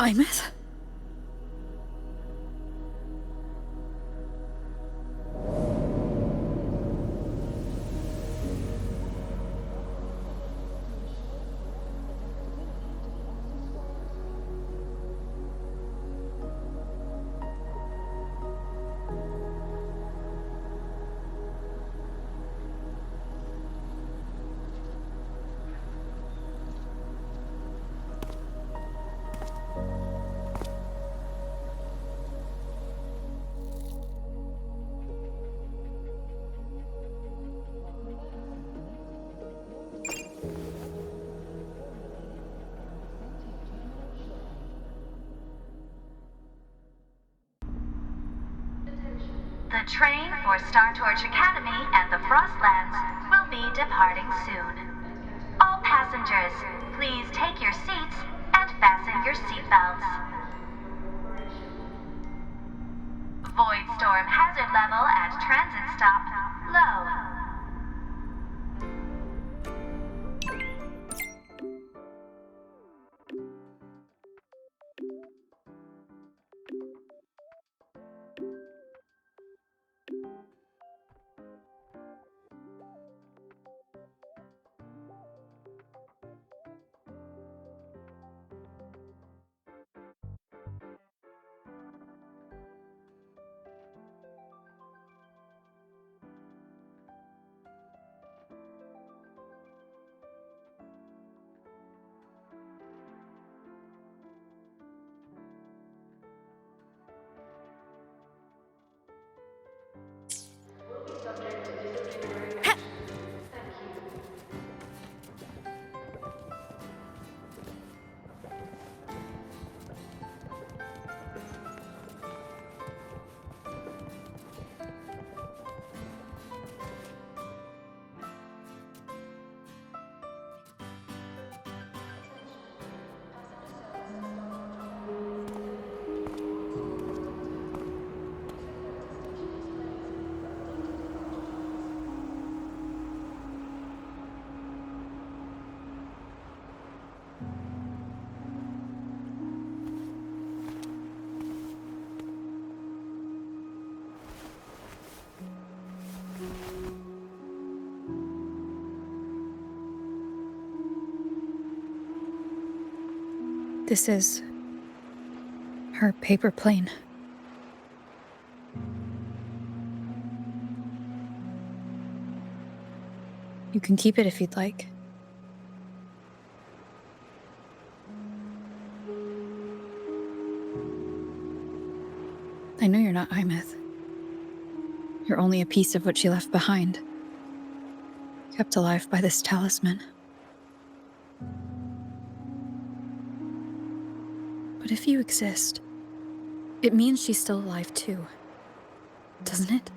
[SPEAKER 9] Aemeath?
[SPEAKER 21] The train for Startorch Academy and the Frostlands will be departing soon. All passengers, please take your seats and fasten your seatbelts. Void storm hazard level at transit stop low.
[SPEAKER 9] This is her paper plane. You can keep it if you'd like. I know you're not Aemeath. You're only a piece of what she left behind, kept alive by this talisman. But if you exist, it means she's still alive too, doesn't it?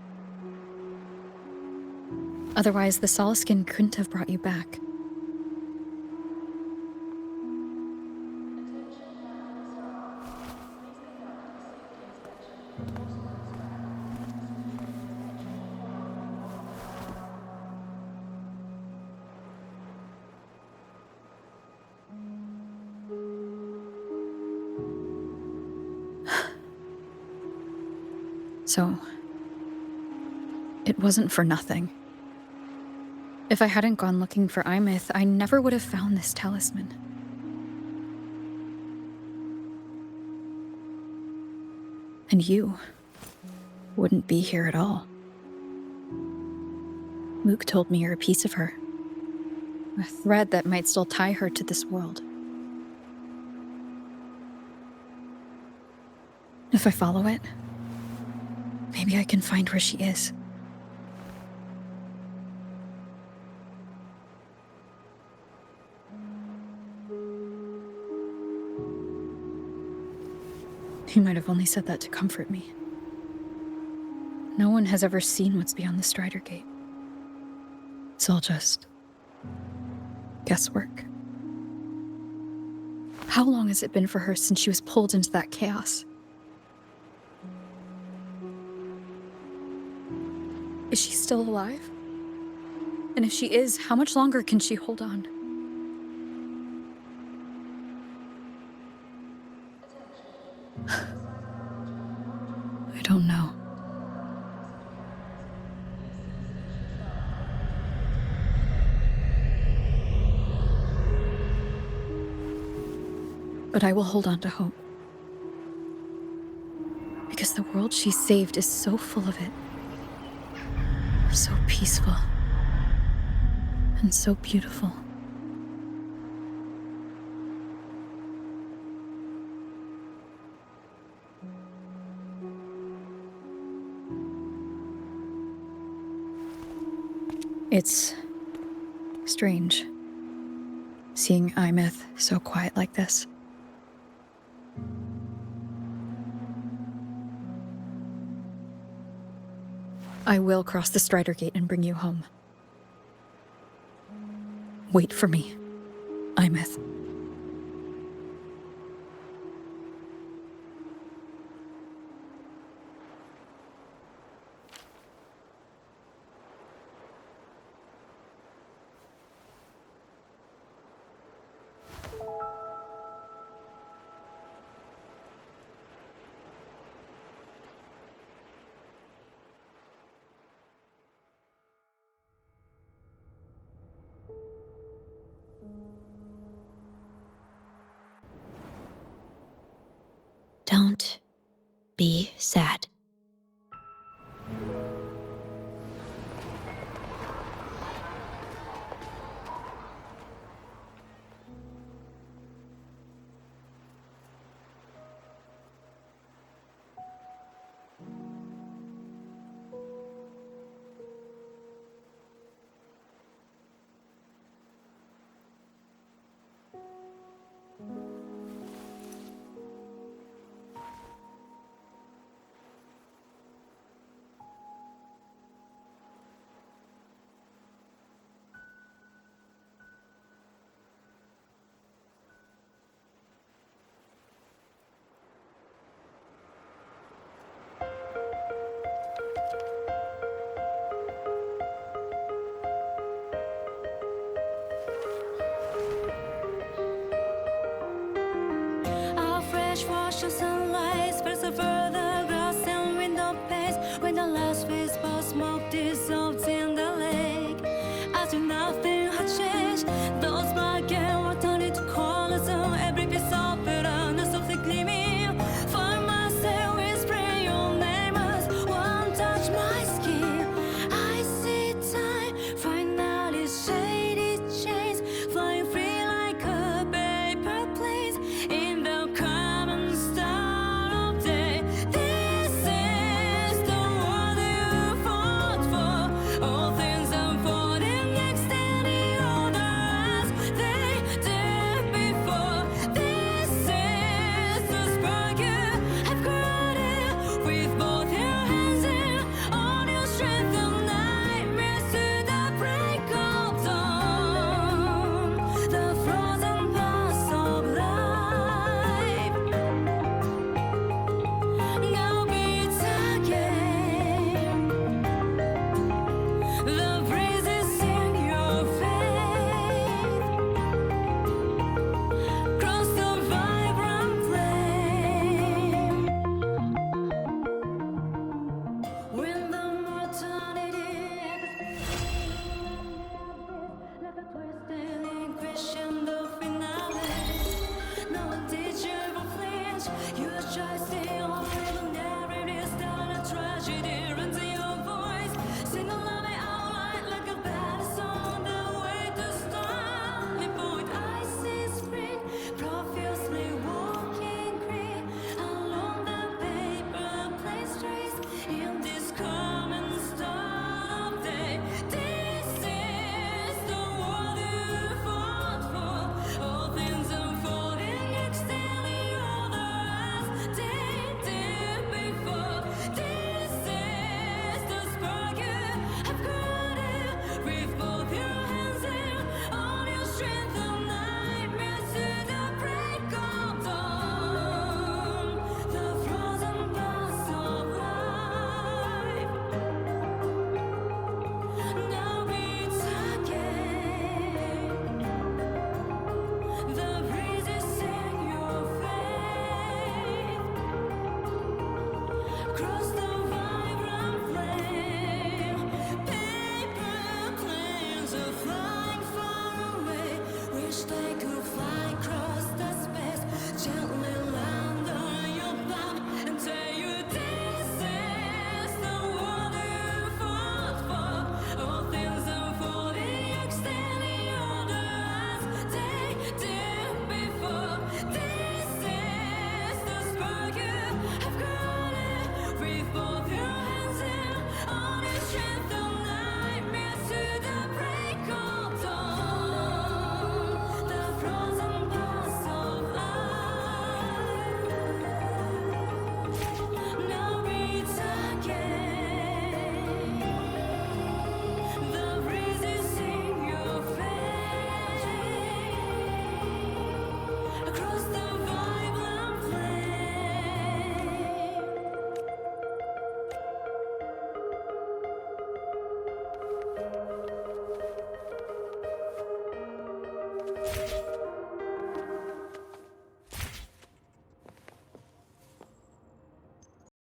[SPEAKER 9] Otherwise, the Solaskin couldn't have brought you back. So, it wasn't for nothing. If I hadn't gone looking for Aemeath, I never would have found this talisman. And you wouldn't be here at all. Luke told me you're a piece of her. A thread that might still tie her to this world. If I follow it, maybe I can find where she is. He might have only said that to comfort me. No one has ever seen what's beyond the Strider Gate. It's all just guesswork. How long has it been for her since she was pulled into that chaos? Is she still alive? And if she is, how much longer can she hold on? I don't know. But I will hold on to hope. Because the world she saved is so full of it. So peaceful. And so beautiful. It's strange, seeing Aemeath so quiet like this. I will cross the Strider Gate and bring you home. Wait for me, Aemeath.
[SPEAKER 1] Don't be sad.
[SPEAKER 3] A fresh wash of sunlight spreads over the grass and window panes when the last wisp of smoke dissolves in the lake. As if nothing had changed, those black and white turned into colors on every piece of bitterness softly gleaming. Find myself whispering your name as one touch my skin. I see time finally shaded chains flying free like a paper plane in the common star of day. This is the world you fought for. All things unfolding next in the order as they did before. This is the spark you have created with both your hands and all your strength and nightmares to the break of dawn. The frozen past of life now beats again. The breezes in your face cross the vibrant flame. When the mortality like a twist